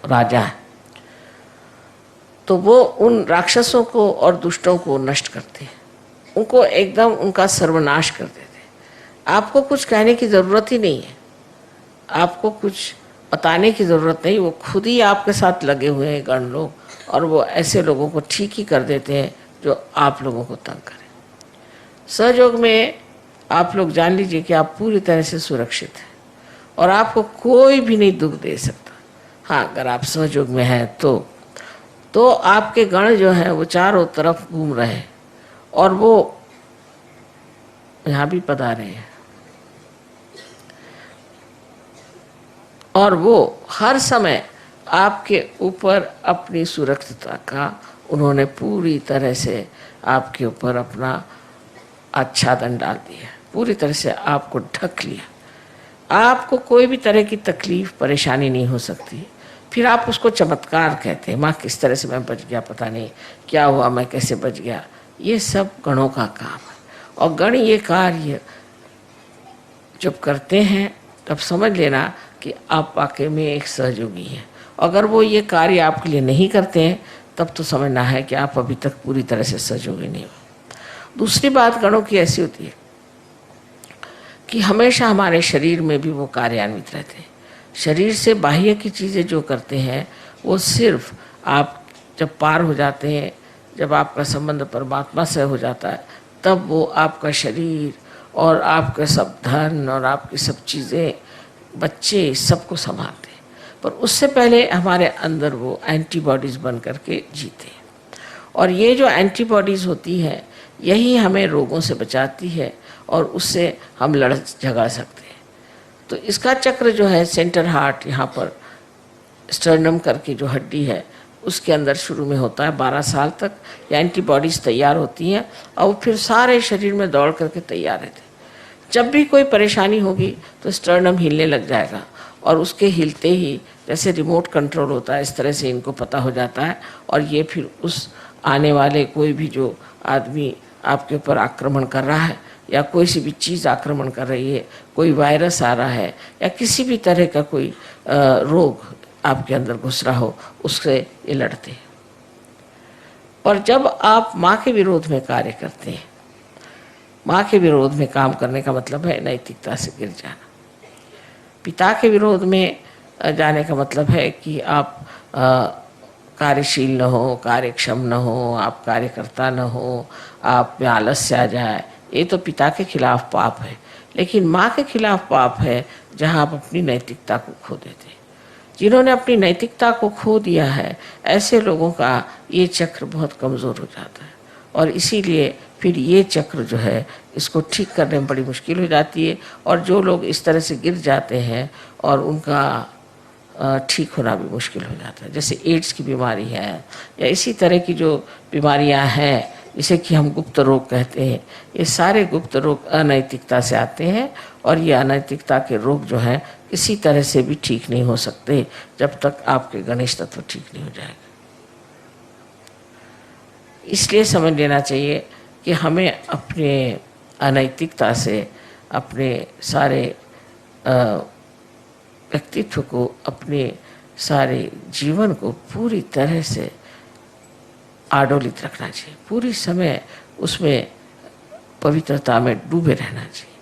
राजा है, तो वो उन राक्षसों को और दुष्टों को नष्ट करते हैं, उनको एकदम उनका सर्वनाश कर देते हैं। आपको कुछ कहने की ज़रूरत ही नहीं है, आपको कुछ बताने की ज़रूरत नहीं, वो खुद ही आपके साथ लगे हुए हैं गण लोग, और वो ऐसे लोगों को ठीक ही कर देते हैं जो आप लोगों को तंग करें। सहयोग में आप लोग जान लीजिए कि आप पूरी तरह से सुरक्षित हैं और आपको कोई भी नहीं दुख दे सकता। हाँ, अगर आप सहयोग में हैं तो आपके गण जो हैं वो चारों तरफ घूम रहे हैं और वो यहाँ भी पधारे हैं और वो हर समय आपके ऊपर अपनी सुरक्षितता का उन्होंने पूरी तरह से आपके ऊपर अपना आच्छादन डाल दिया, पूरी तरह से आपको ढक लिया। आपको कोई भी तरह की तकलीफ परेशानी नहीं हो सकती। फिर आप उसको चमत्कार कहते हैं, माँ किस तरह से मैं बच गया, पता नहीं क्या हुआ, मैं कैसे बच गया। ये सब गणों का काम है और गण ये कार्य जब करते हैं तब समझ लेना कि आप वाकई में एक सहयोगी हैं। अगर वो ये कार्य आपके लिए नहीं करते हैं तब तो समझना है कि आप अभी तक पूरी तरह से सहयोगी नहीं हो। दूसरी बात गणों की ऐसी होती है कि हमेशा हमारे शरीर में भी वो कार्यान्वित रहते हैं। शरीर से बाह्य की चीज़ें जो करते हैं वो सिर्फ आप जब पार हो जाते हैं, जब आपका संबंध परमात्मा से हो जाता है, तब वो आपका शरीर और आपके सब धन और आपकी सब चीज़ें, बच्चे, सबको संभालते हैं। पर उससे पहले हमारे अंदर वो एंटीबॉडीज़ बन करके जीते हैं और ये जो एंटीबॉडीज़ होती हैं यही हमें रोगों से बचाती है और उससे हम लड़ झगड़ सकते हैं। तो इसका चक्र जो है सेंटर हार्ट, यहाँ पर स्टर्नम करके जो हड्डी है उसके अंदर शुरू में होता है। 12 साल तक ये एंटीबॉडीज़ तैयार होती हैं और फिर सारे शरीर में दौड़ करके तैयार रहते हैं। जब भी कोई परेशानी होगी तो स्टर्नम हिलने लग जाएगा और उसके हिलते ही जैसे रिमोट कंट्रोल होता है इस तरह से इनको पता हो जाता है और ये फिर उस आने वाले कोई भी जो आदमी आपके ऊपर आक्रमण कर रहा है या कोई सी भी चीज़ आक्रमण कर रही है, कोई वायरस आ रहा है या किसी भी तरह का कोई रोग आपके अंदर घुस रहा हो, उससे ये लड़ते हैं। और जब आप माँ के विरोध में कार्य करते हैं, माँ के विरोध में काम करने का मतलब है नैतिकता से गिर जाना। पिता के विरोध में जाने का मतलब है कि आप कार्यशील न हो, कार्यक्षम न हो, आप कार्यकर्ता न हो, आप में आलस्य आ जाए, ये तो पिता के खिलाफ पाप है। लेकिन माँ के खिलाफ पाप है जहाँ आप अपनी नैतिकता को खो देते हैं। जिन्होंने अपनी नैतिकता को खो दिया है ऐसे लोगों का ये चक्र बहुत कमज़ोर हो जाता है और इसीलिए फिर ये चक्र जो है इसको ठीक करने में बड़ी मुश्किल हो जाती है। और जो लोग इस तरह से गिर जाते हैं और उनका ठीक होना भी मुश्किल हो जाता है, जैसे एड्स की बीमारी है या इसी तरह की जो बीमारियां हैं जिसे कि हम गुप्त रोग कहते हैं। ये सारे गुप्त रोग अनैतिकता से आते हैं और ये अनैतिकता के रोग जो हैं किसी तरह से भी ठीक नहीं हो सकते जब तक आपके गणेश तत्व ठीक नहीं हो जाएगा। इसलिए समझ लेना चाहिए कि हमें अपने अनैतिकता से अपने सारे व्यक्तित्व को, अपने सारे जीवन को पूरी तरह से आडोलित रखना चाहिए, पूरी समय उसमें पवित्रता में डूबे रहना चाहिए।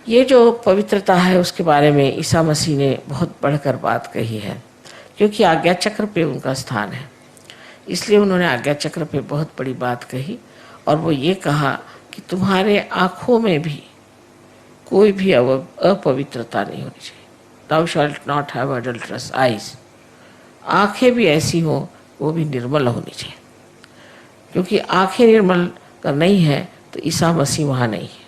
ये जो पवित्रता है उसके बारे में ईसा मसीह ने बहुत बढ़कर बात कही है, क्योंकि आज्ञा चक्र पे उनका स्थान है, इसलिए उन्होंने आज्ञा चक्र पे बहुत बड़ी बात कही। और वो ये कहा कि तुम्हारे आँखों में भी कोई भी अपवित्रता नहीं होनी चाहिए। Thou shalt not have adulterous eyes। आँखें भी ऐसी हों, वो भी निर्मल होनी चाहिए, क्योंकि आँखें निर्मल कर नहीं है तो ईसा मसीह वहाँ नहीं है।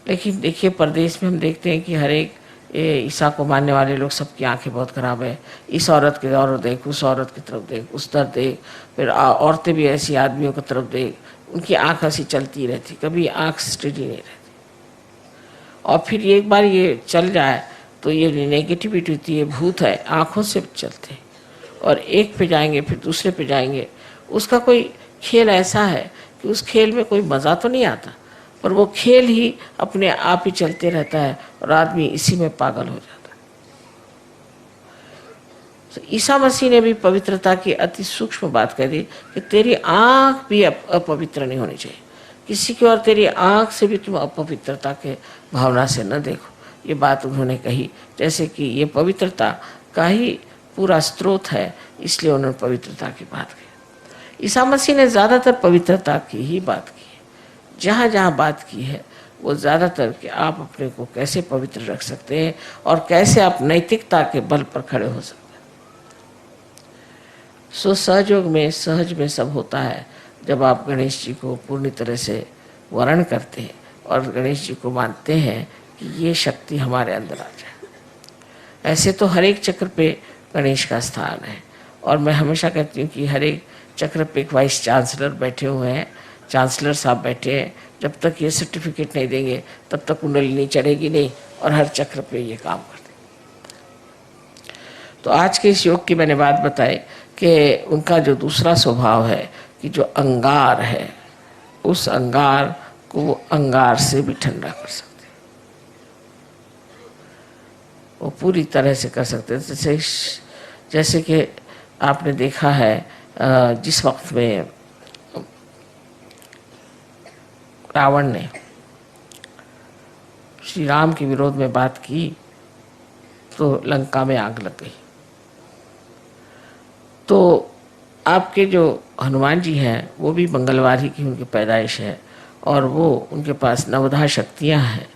लेकिन देखिए परदेश में हम देखते हैं कि हर एक ईसा को मानने वाले लोग सबकी आंखें बहुत खराब है। इस औरत की तरफ देख, उस औरत की तरफ देख, उस तरफ देख, फिर औरतें भी ऐसी आदमियों की तरफ देख, उनकी आंख ऐसी चलती रहती, कभी आंख स्टेडी नहीं रहती। और फिर एक बार ये चल जाए तो ये नेगेटिविटी होती है, भूत है, आँखों से चलते हैं और एक पे जाएंगे फिर दूसरे पे जाएंगे। उसका कोई खेल ऐसा है कि उस खेल में कोई मज़ा तो नहीं आता, पर वो खेल ही अपने आप ही चलते रहता है और आदमी इसी में पागल हो जाता है। तो ईसा मसीह ने भी पवित्रता की अति सूक्ष्म बात कह दी कि तेरी आँख भी अपवित्र नहीं होनी चाहिए, किसी की और तेरी आँख से भी तुम अपवित्रता के भावना से न देखो। ये बात उन्होंने कही, जैसे कि ये पवित्रता का ही पूरा स्रोत है, इसलिए उन्होंने पवित्रता की बात की। ईसा मसीह ने ज़्यादातर पवित्रता की ही बात की है। जहाँ जहाँ बात की है वो ज़्यादातर कि आप अपने को कैसे पवित्र रख सकते हैं और कैसे आप नैतिकता के बल पर खड़े हो सकते हैं। सो सहयोग में, सहज में सब होता है जब आप गणेश जी को पूर्ण तरह से वर्ण करते हैं और गणेश जी को मानते हैं कि ये शक्ति हमारे अंदर आ जाए। ऐसे तो हर एक चक्र पे गणेश का स्थान है और मैं हमेशा कहती हूँ कि हर एक चक्र पे एक वाइस चांसलर बैठे हुए हैं, चांसलर साहब बैठे हैं। जब तक ये सर्टिफिकेट नहीं देंगे तब तक कुंडली चढ़ेगी नहीं और हर चक्र पे ये काम करते। तो आज के इस योग की मैंने बात बताई कि उनका जो दूसरा स्वभाव है कि जो अंगार है, उस अंगार को वो अंगार से भी ठंडा कर सकते, वो पूरी तरह से कर सकते हैं। जैसे कि आपने देखा है जिस वक्त में रावण ने श्री राम के विरोध में बात की तो लंका में आग लग गई। तो आपके जो हनुमान जी हैं वो भी मंगलवार ही की उनकी पैदाइश है और वो उनके पास नवधा शक्तियाँ हैं,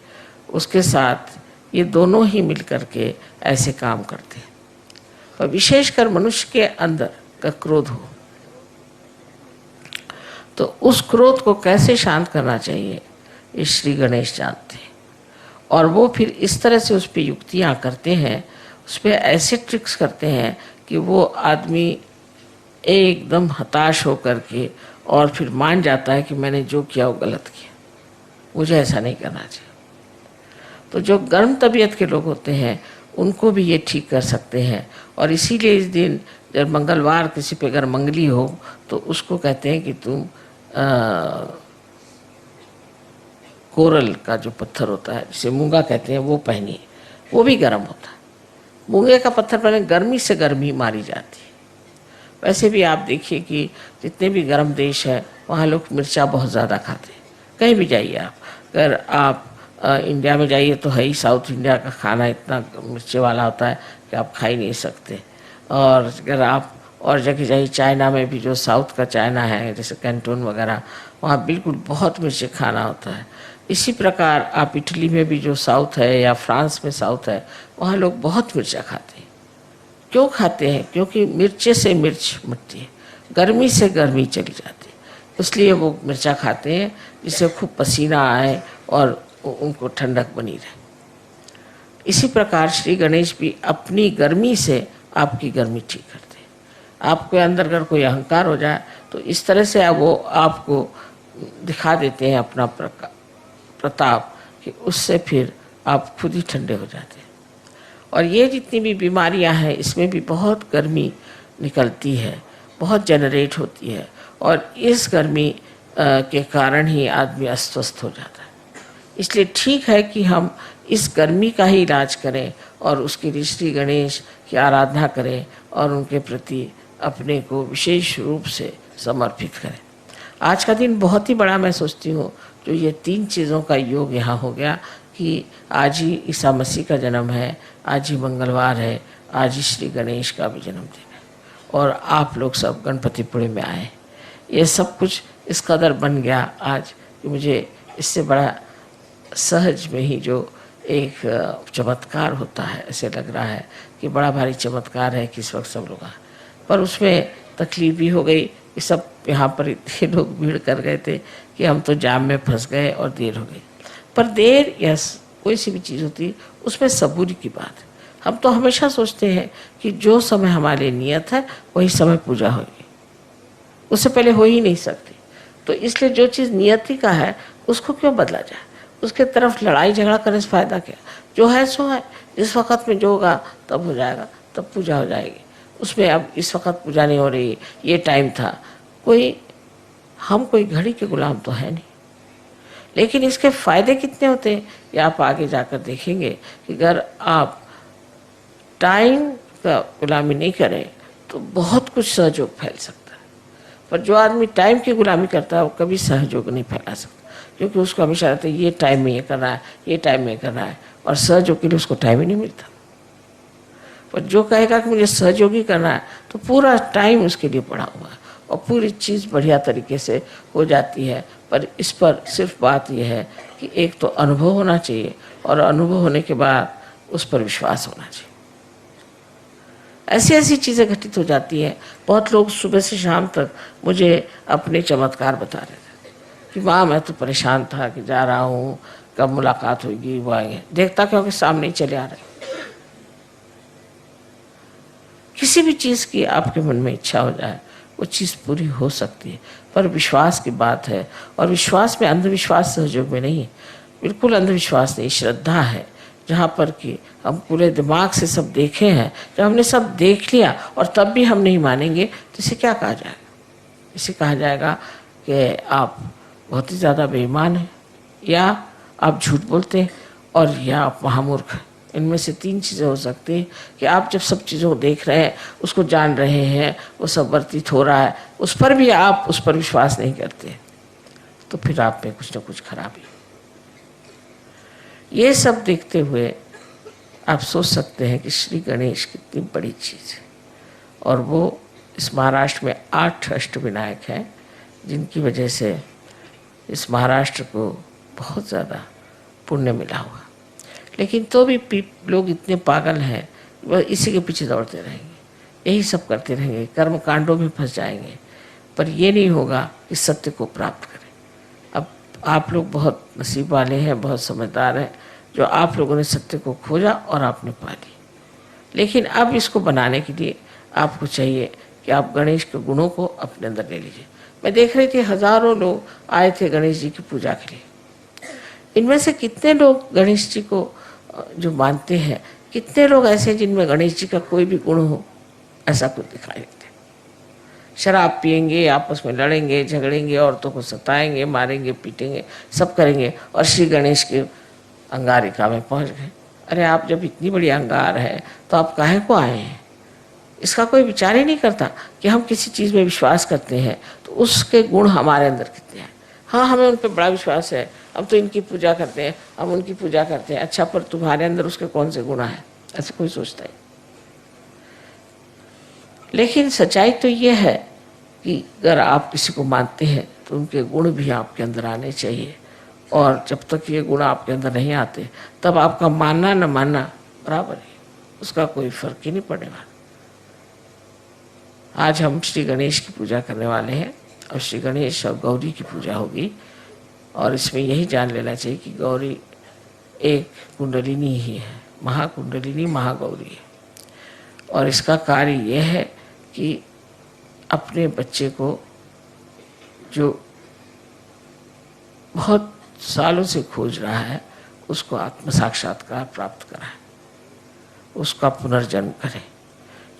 उसके साथ ये दोनों ही मिलकर के ऐसे काम करते हैं। और विशेषकर मनुष्य के अंदर का क्रोध हो तो उस क्रोध को कैसे शांत करना चाहिए ये श्री गणेश जानते हैं और वो फिर इस तरह से उस पर युक्तियाँ करते हैं, उस पर ऐसे ट्रिक्स करते हैं कि वो आदमी एकदम हताश होकर के और फिर मान जाता है कि मैंने जो किया वो गलत किया, मुझे ऐसा नहीं करना चाहिए। तो जो गर्म तबीयत के लोग होते हैं उनको भी ये ठीक कर सकते हैं और इसीलिए इस दिन जब मंगलवार किसी पे अगर मंगली हो तो उसको कहते हैं कि तुम कोरल का जो पत्थर होता है जिसे मूंगा कहते हैं वो पहनिए, वो भी गर्म होता है। मूंगे का पत्थर पहने गर्मी से गर्मी मारी जाती है। वैसे भी आप देखिए कि जितने भी गर्म देश है वहाँ लोग मिर्चा बहुत ज़्यादा खाते हैं। कहीं भी जाइए आप, अगर आप इंडिया में जाइए तो है ही साउथ इंडिया का खाना इतना मिर्चे वाला होता है कि आप खा ही नहीं सकते। और अगर आप और जगह जाइए, चाइना में भी जो साउथ का चाइना है जैसे कैंटून वगैरह, वहाँ बिल्कुल बहुत मिर्चे खाना होता है। इसी प्रकार आप इटली में भी जो साउथ है या फ्रांस में साउथ है वहाँ लोग बहुत मिर्चा खाते हैं। क्यों खाते हैं? क्योंकि मिर्चे से मिर्च मिटती है, गर्मी से गर्मी चली जाती है, इसलिए वो मिर्चा खाते हैं जिससे खूब पसीना आए और उनको ठंडक बनी रहे। इसी प्रकार श्री गणेश भी अपनी गर्मी से आपकी गर्मी ठीक करते हैं। आपके अंदर अगर कोई अहंकार हो जाए तो इस तरह से वो आपको दिखा देते हैं अपना प्रताप कि उससे फिर आप खुद ही ठंडे हो जाते हैं। और ये जितनी भी बीमारियां हैं इसमें भी बहुत गर्मी निकलती है, बहुत जनरेट होती है, और इस गर्मी के कारण ही आदमी अस्वस्थ हो जाता है। इसलिए ठीक है कि हम इस गर्मी का ही इलाज करें और उसके लिए श्री गणेश की आराधना करें और उनके प्रति अपने को विशेष रूप से समर्पित करें। आज का दिन बहुत ही बड़ा मैं सोचती हूँ, जो ये 3 चीज़ों का योग यहाँ हो गया कि आज ही ईसा मसीह का जन्म है, आज ही मंगलवार है, आज ही श्री गणेश का भी जन्मदिन है, और आप लोग सब गणपतिपुरे में आए। ये सब कुछ इस कदर बन गया आज कि मुझे इससे बड़ा सहज में ही जो एक चमत्कार होता है, ऐसे लग रहा है कि बड़ा भारी चमत्कार है कि इस वक्त सब लोग आए। पर उसमें तकलीफ भी हो गई कि सब यहाँ पर इतने लोग भीड़ कर गए थे कि हम तो जाम में फंस गए और देर हो गई। पर देर या कोई सी भी चीज़ होती उसमें सबूरी की बात है। हम तो हमेशा सोचते हैं कि जो समय हमारे लिए नियत है वही समय पूजा होगी, उससे पहले हो ही नहीं सकती। तो इसलिए जो चीज़ नियति का है उसको क्यों बदला जाए, उसके तरफ लड़ाई झगड़ा करने से फ़ायदा क्या। जो है सो है, जिस वक़्त में जो होगा तब हो जाएगा, तब पूजा हो जाएगी। उसमें अब इस वक़्त पूजा नहीं हो रही, ये टाइम था, हम कोई घड़ी के गुलाम तो है नहीं। लेकिन इसके फ़ायदे कितने होते हैं ये आप आगे जाकर देखेंगे कि अगर आप टाइम का गुलामी नहीं करें तो बहुत कुछ सहयोग फैल सकता है। पर जो आदमी टाइम की गुलामी करता है वो कभी सहयोग नहीं फैला सकता, क्योंकि उसको हमेशा रहता है ये टाइम में ये करना है, ये टाइम में करना है, और सहयोग के लिए उसको टाइम ही नहीं मिलता। पर जो कहेगा कि मुझे सहयोगी करना है तो पूरा टाइम उसके लिए पड़ा हुआ है और पूरी चीज़ बढ़िया तरीके से हो जाती है। पर इस पर सिर्फ बात यह है कि एक तो अनुभव होना चाहिए, और अनुभव होने के बाद उस पर विश्वास होना चाहिए। ऐसी ऐसी चीज़ें घटित हो जाती हैं। बहुत लोग सुबह से शाम तक मुझे अपने चमत्कार बता रहे थे कि माँ मैं तो परेशान था कि जा रहा हूँ, कब मुलाकात होगी, वो आएंगे। देखता क्योंकि सामने ही चले आ रहे। किसी भी चीज़ की आपके मन में इच्छा हो जाए वो चीज़ पूरी हो सकती है, पर विश्वास की बात है। और विश्वास में अंधविश्वास सहयोग में नहीं, बिल्कुल अंधविश्वास नहीं, श्रद्धा है। जहाँ पर कि हम पूरे दिमाग से सब देखे हैं, जब हमने सब देख लिया और तब भी हम नहीं मानेंगे तो इसे क्या कहा जाएगा? इसे कहा जाएगा कि आप बहुत ही ज़्यादा बेईमान हैं, या आप झूठ बोलते हैं, और या आप महामूर्ख हैं। इनमें से 3 चीज़ें हो सकती हैं कि आप जब सब चीज़ों को देख रहे हैं, उसको जान रहे हैं, वो सब वर्तित हो रहा है, उस पर भी आप उस पर विश्वास नहीं करते, तो फिर आप में कुछ न कुछ खराबी। ये सब देखते हुए आप सोच सकते हैं कि श्री गणेश कितनी बड़ी चीज़ है, और वो इस महाराष्ट्र में 8 अष्टविनायक हैं, जिनकी वजह से इस महाराष्ट्र को बहुत ज़्यादा पुण्य मिला हुआ। लेकिन तो भी लोग इतने पागल हैं, वह इसी के पीछे दौड़ते रहेंगे, यही सब करते रहेंगे, कर्म कांडों में फंस जाएंगे, पर ये नहीं होगा कि सत्य को प्राप्त करें। अब आप लोग बहुत नसीब वाले हैं, बहुत समझदार हैं, जो आप लोगों ने सत्य को खोजा और आपने पा ली। लेकिन अब इसको बनाने के लिए आपको चाहिए कि आप गणेश के गुणों को अपने अंदर ले लीजिए। मैं देख रही थी हज़ारों लोग आए थे गणेश जी की पूजा के लिए। इनमें से कितने लोग गणेश जी को जो मानते हैं, कितने लोग ऐसे हैं जिनमें गणेश जी का कोई भी गुण हो, ऐसा कुछ दिखाई देते। शराब पिएंगे, आपस में लड़ेंगे झगड़ेंगे, औरतों को सताएंगे, मारेंगे पीटेंगे, सब करेंगे, और श्री गणेश के अंगारिका में पहुंच गए। अरे आप जब इतनी बड़ी अंगार है तो आप काहे को आए हैं? इसका कोई विचार ही नहीं करता कि हम किसी चीज़ में विश्वास करते हैं तो उसके गुण हमारे अंदर कितने हैं। हाँ, हमें उन पर बड़ा विश्वास है, हम तो इनकी पूजा करते हैं, हम उनकी पूजा करते हैं। अच्छा, पर तुम्हारे अंदर उसके कौन से गुण हैं? ऐसे कोई सोचता है। लेकिन सच्चाई तो ये है कि अगर आप किसी को मानते हैं तो उनके गुण भी आपके अंदर आने चाहिए, और जब तक ये गुण आपके अंदर नहीं आते तब आपका मानना न मानना बराबर है, उसका कोई फर्क ही नहीं पड़ने वाला। आज हम श्री गणेश की पूजा करने वाले हैं, और श्री गणेश और गौरी की पूजा होगी, और इसमें यही जान लेना चाहिए कि गौरी एक कुंडलिनी ही है, महाकुंडलिनी महागौरी है। और इसका कार्य यह है कि अपने बच्चे को जो बहुत सालों से खोज रहा है उसको आत्म साक्षात्कार प्राप्त कराए, उसका पुनर्जन्म करें।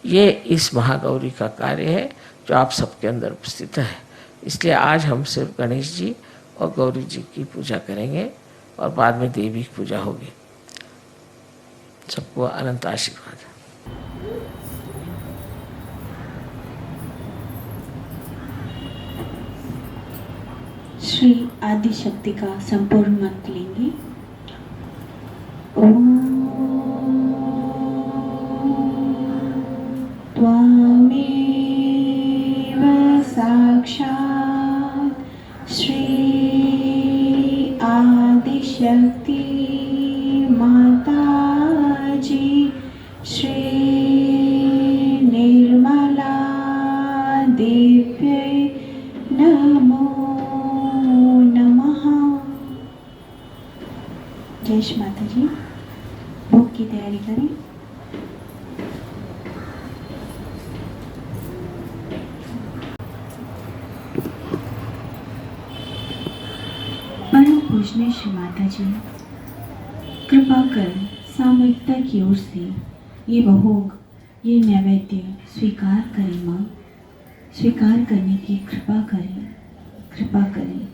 ये इस महागौरी का कार्य है जो आप सबके अंदर उपस्थित है। इसलिए आज हम सिर्फ गणेश जी और गौरी जी की पूजा करेंगे और बाद में देवी की पूजा होगी। सबको अनंत आशीर्वाद। श्री आदि शक्ति का संपूर्ण मंत्र लेंगे। ओम त्वमेव साक्षात् श्री आदि शक्ति माता जी श्री निर्मला देव्यै नमो नमः। जय श्री माता जी। भोग की तैयारी करें। परम पूजनीय श्री माता जी, कृपा कर सामूहिकता की ओर से ये भोग, ये नैवेद्य स्वीकार करें माँ। स्वीकार करने की कृपा करें, कृपा करें।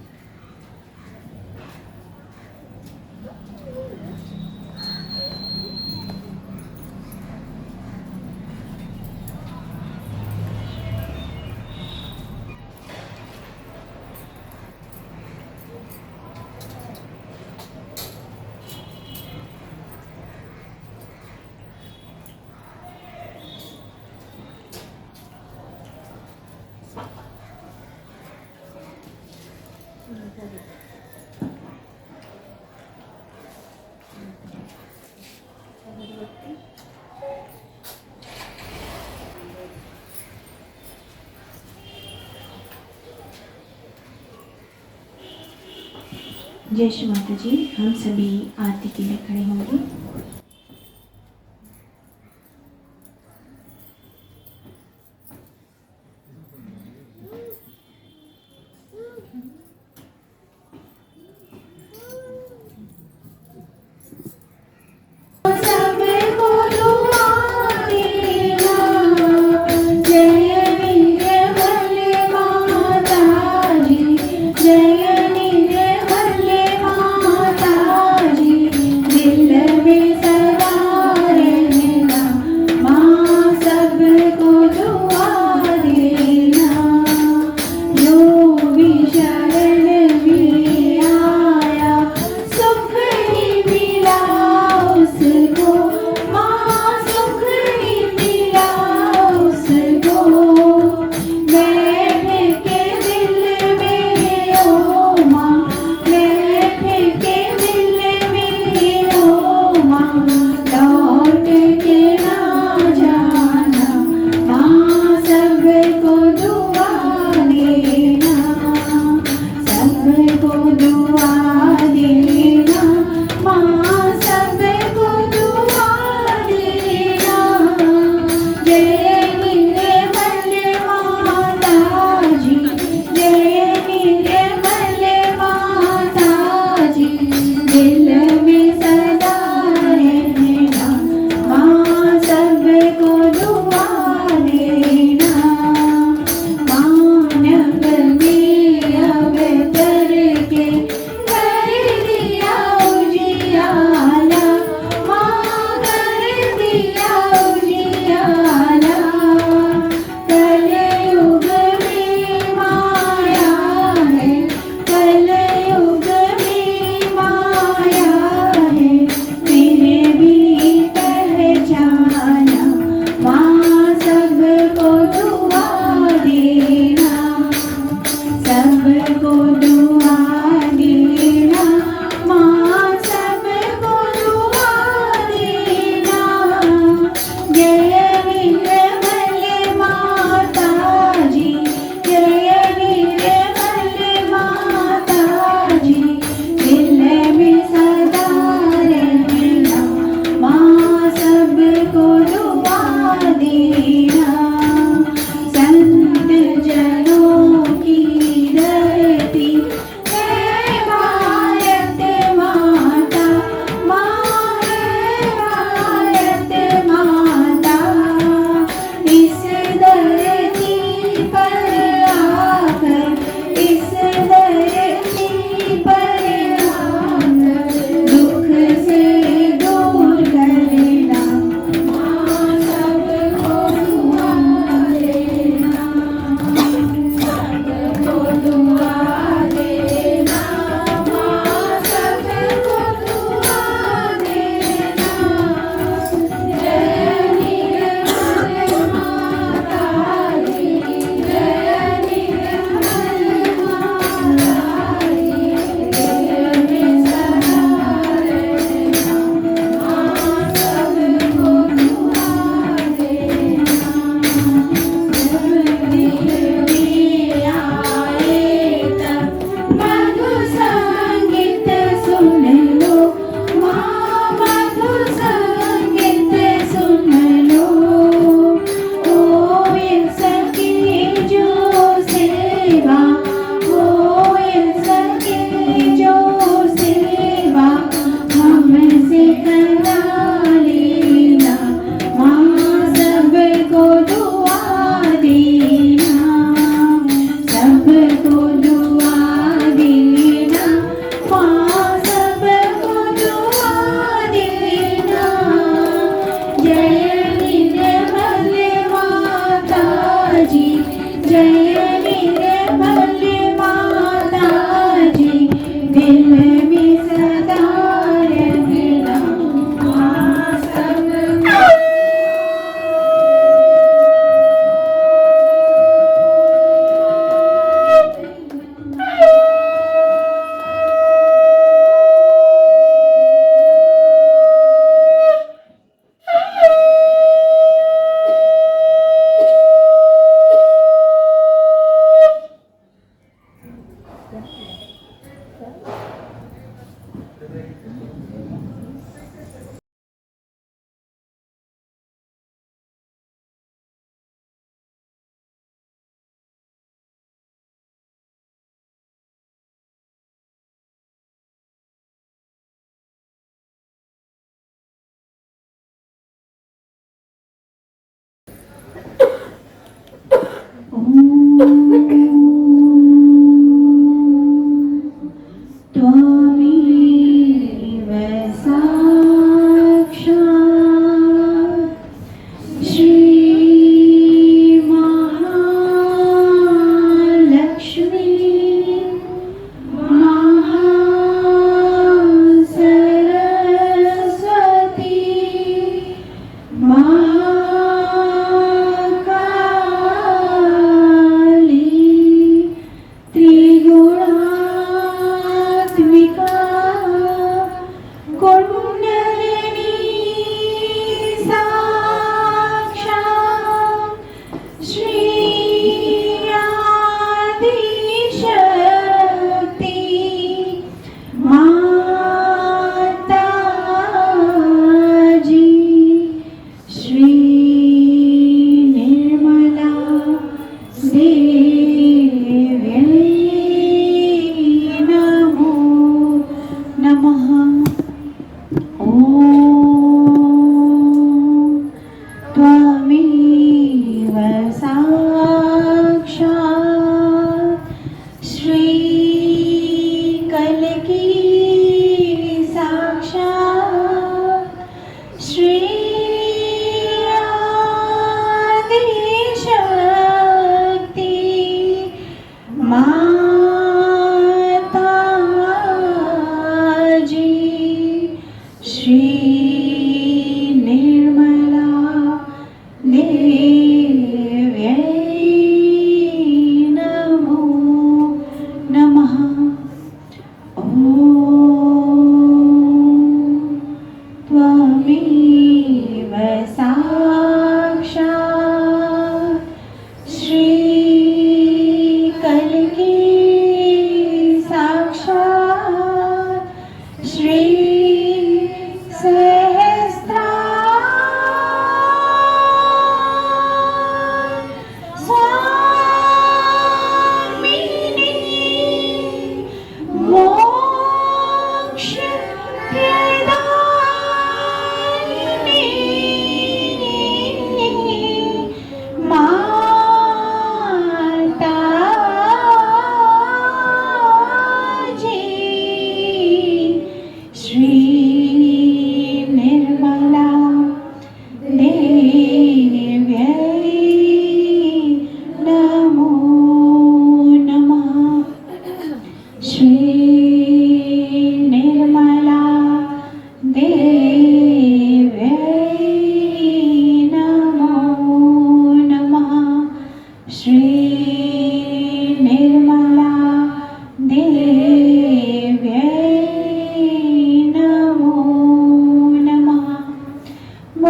जय श्री माता जी। हम सभी आरती के लिए खड़े होंगे। जय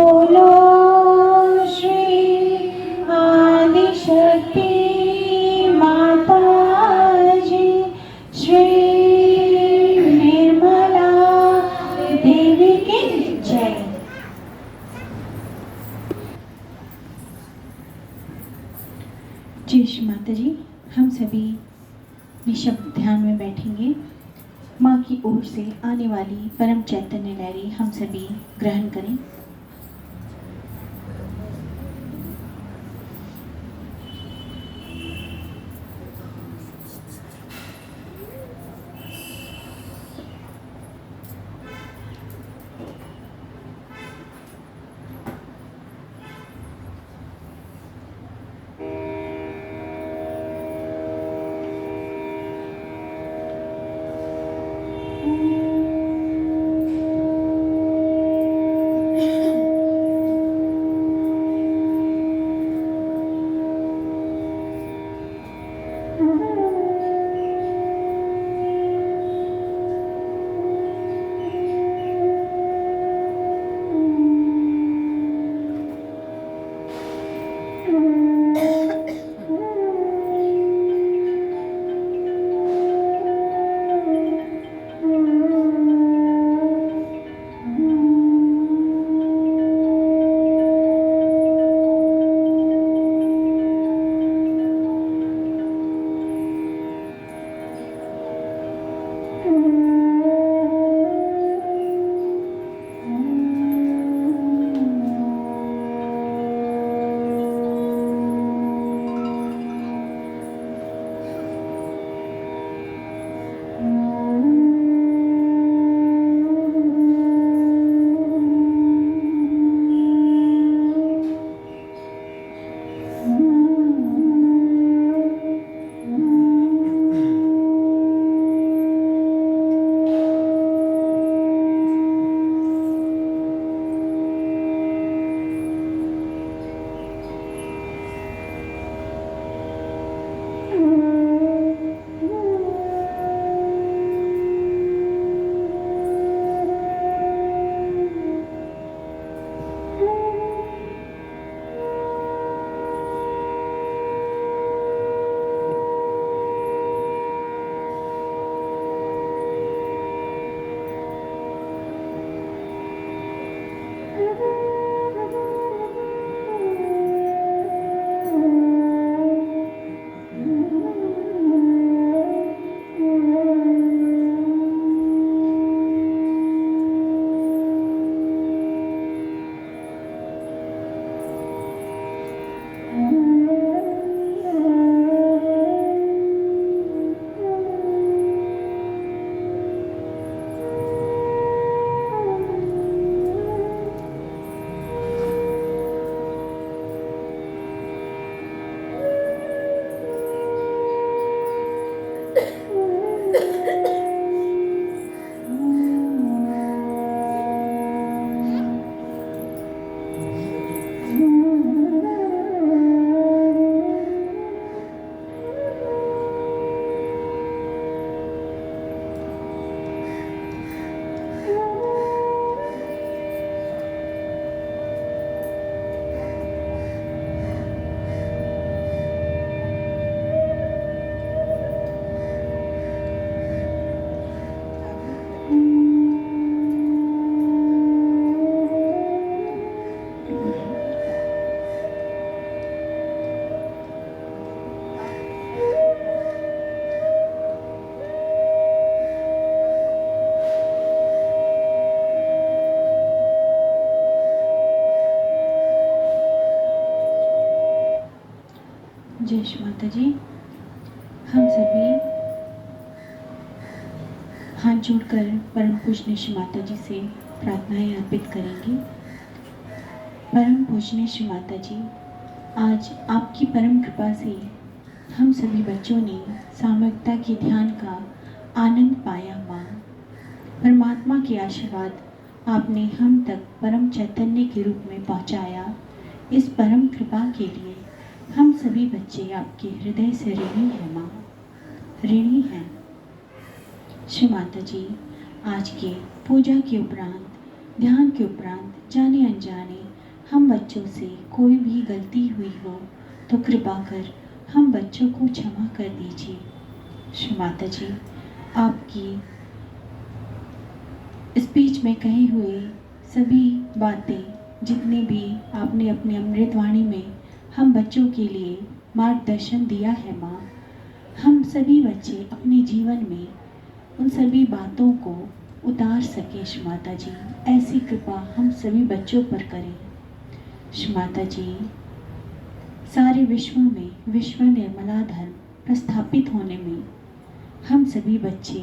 बोलो श्री आदिशक्ति माता जी, श्री निर्मला देवी की जय। जय श्री माता जी। हम सभी निशब्द ध्यान में बैठेंगे। माँ की ओर से आने वाली परम चैतन्य लहरी हम सभी ग्रहण करें। जय श्री माता जी। हम सभी हाथ जोड़कर परम पूजनीय श्री माता जी से प्रार्थनाएं अर्पित करेंगे। परम पूजनीय श्री माता जी, आज आपकी परम कृपा से हम सभी बच्चों ने सामूहिकता के ध्यान का आनंद पाया। माँ, परमात्मा के आशीर्वाद आपने हम तक परम चैतन्य के रूप में पहुँचाया। इस परम कृपा के लिए हम सभी बच्चे आपके हृदय से ऋणी हैं। माँ, ऋणी हैं। श्री माता जी, आज के पूजा के उपरांत, ध्यान के उपरांत जाने अनजाने हम बच्चों से कोई भी गलती हुई हो तो कृपा कर हम बच्चों को क्षमा कर दीजिए। श्री माता जी, आपकी स्पीच में कही हुई सभी बातें, जितनी भी आपने अपनी अमृतवाणी में हम बच्चों के लिए मार्गदर्शन दिया है माँ, हम सभी बच्चे अपने जीवन में उन सभी बातों को उतार सकें। श्री माता जी, ऐसी कृपा हम सभी बच्चों पर करें। श्री माता जी, सारे विश्व में विश्व निर्मला धर्म प्रस्थापित होने में हम सभी बच्चे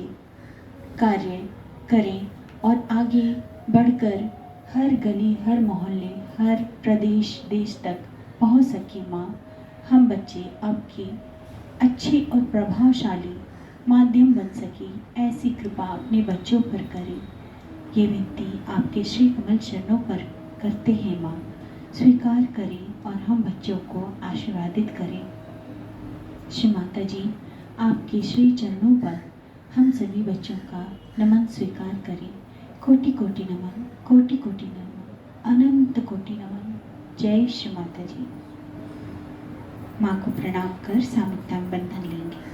कार्य करें और आगे बढ़कर हर गली, हर मोहल्ले, हर प्रदेश, देश तक पहुंच सके माँ। हम बच्चे आपके अच्छे और प्रभावशाली माध्यम बन सके, ऐसी कृपा अपने बच्चों पर करें। ये विनती आपके श्री कमल चरणों पर करते हैं माँ, स्वीकार करें और हम बच्चों को आशीर्वादित करें। श्री माता जी, आपके श्री चरणों पर हम सभी बच्चों का नमन स्वीकार करें। कोटि कोटि नमन, कोटि कोटि नमन, अनंत कोटि नमन। जय श्री माता जी। माँ को प्रणाम कर सामुदायिक बंधन लेंगे।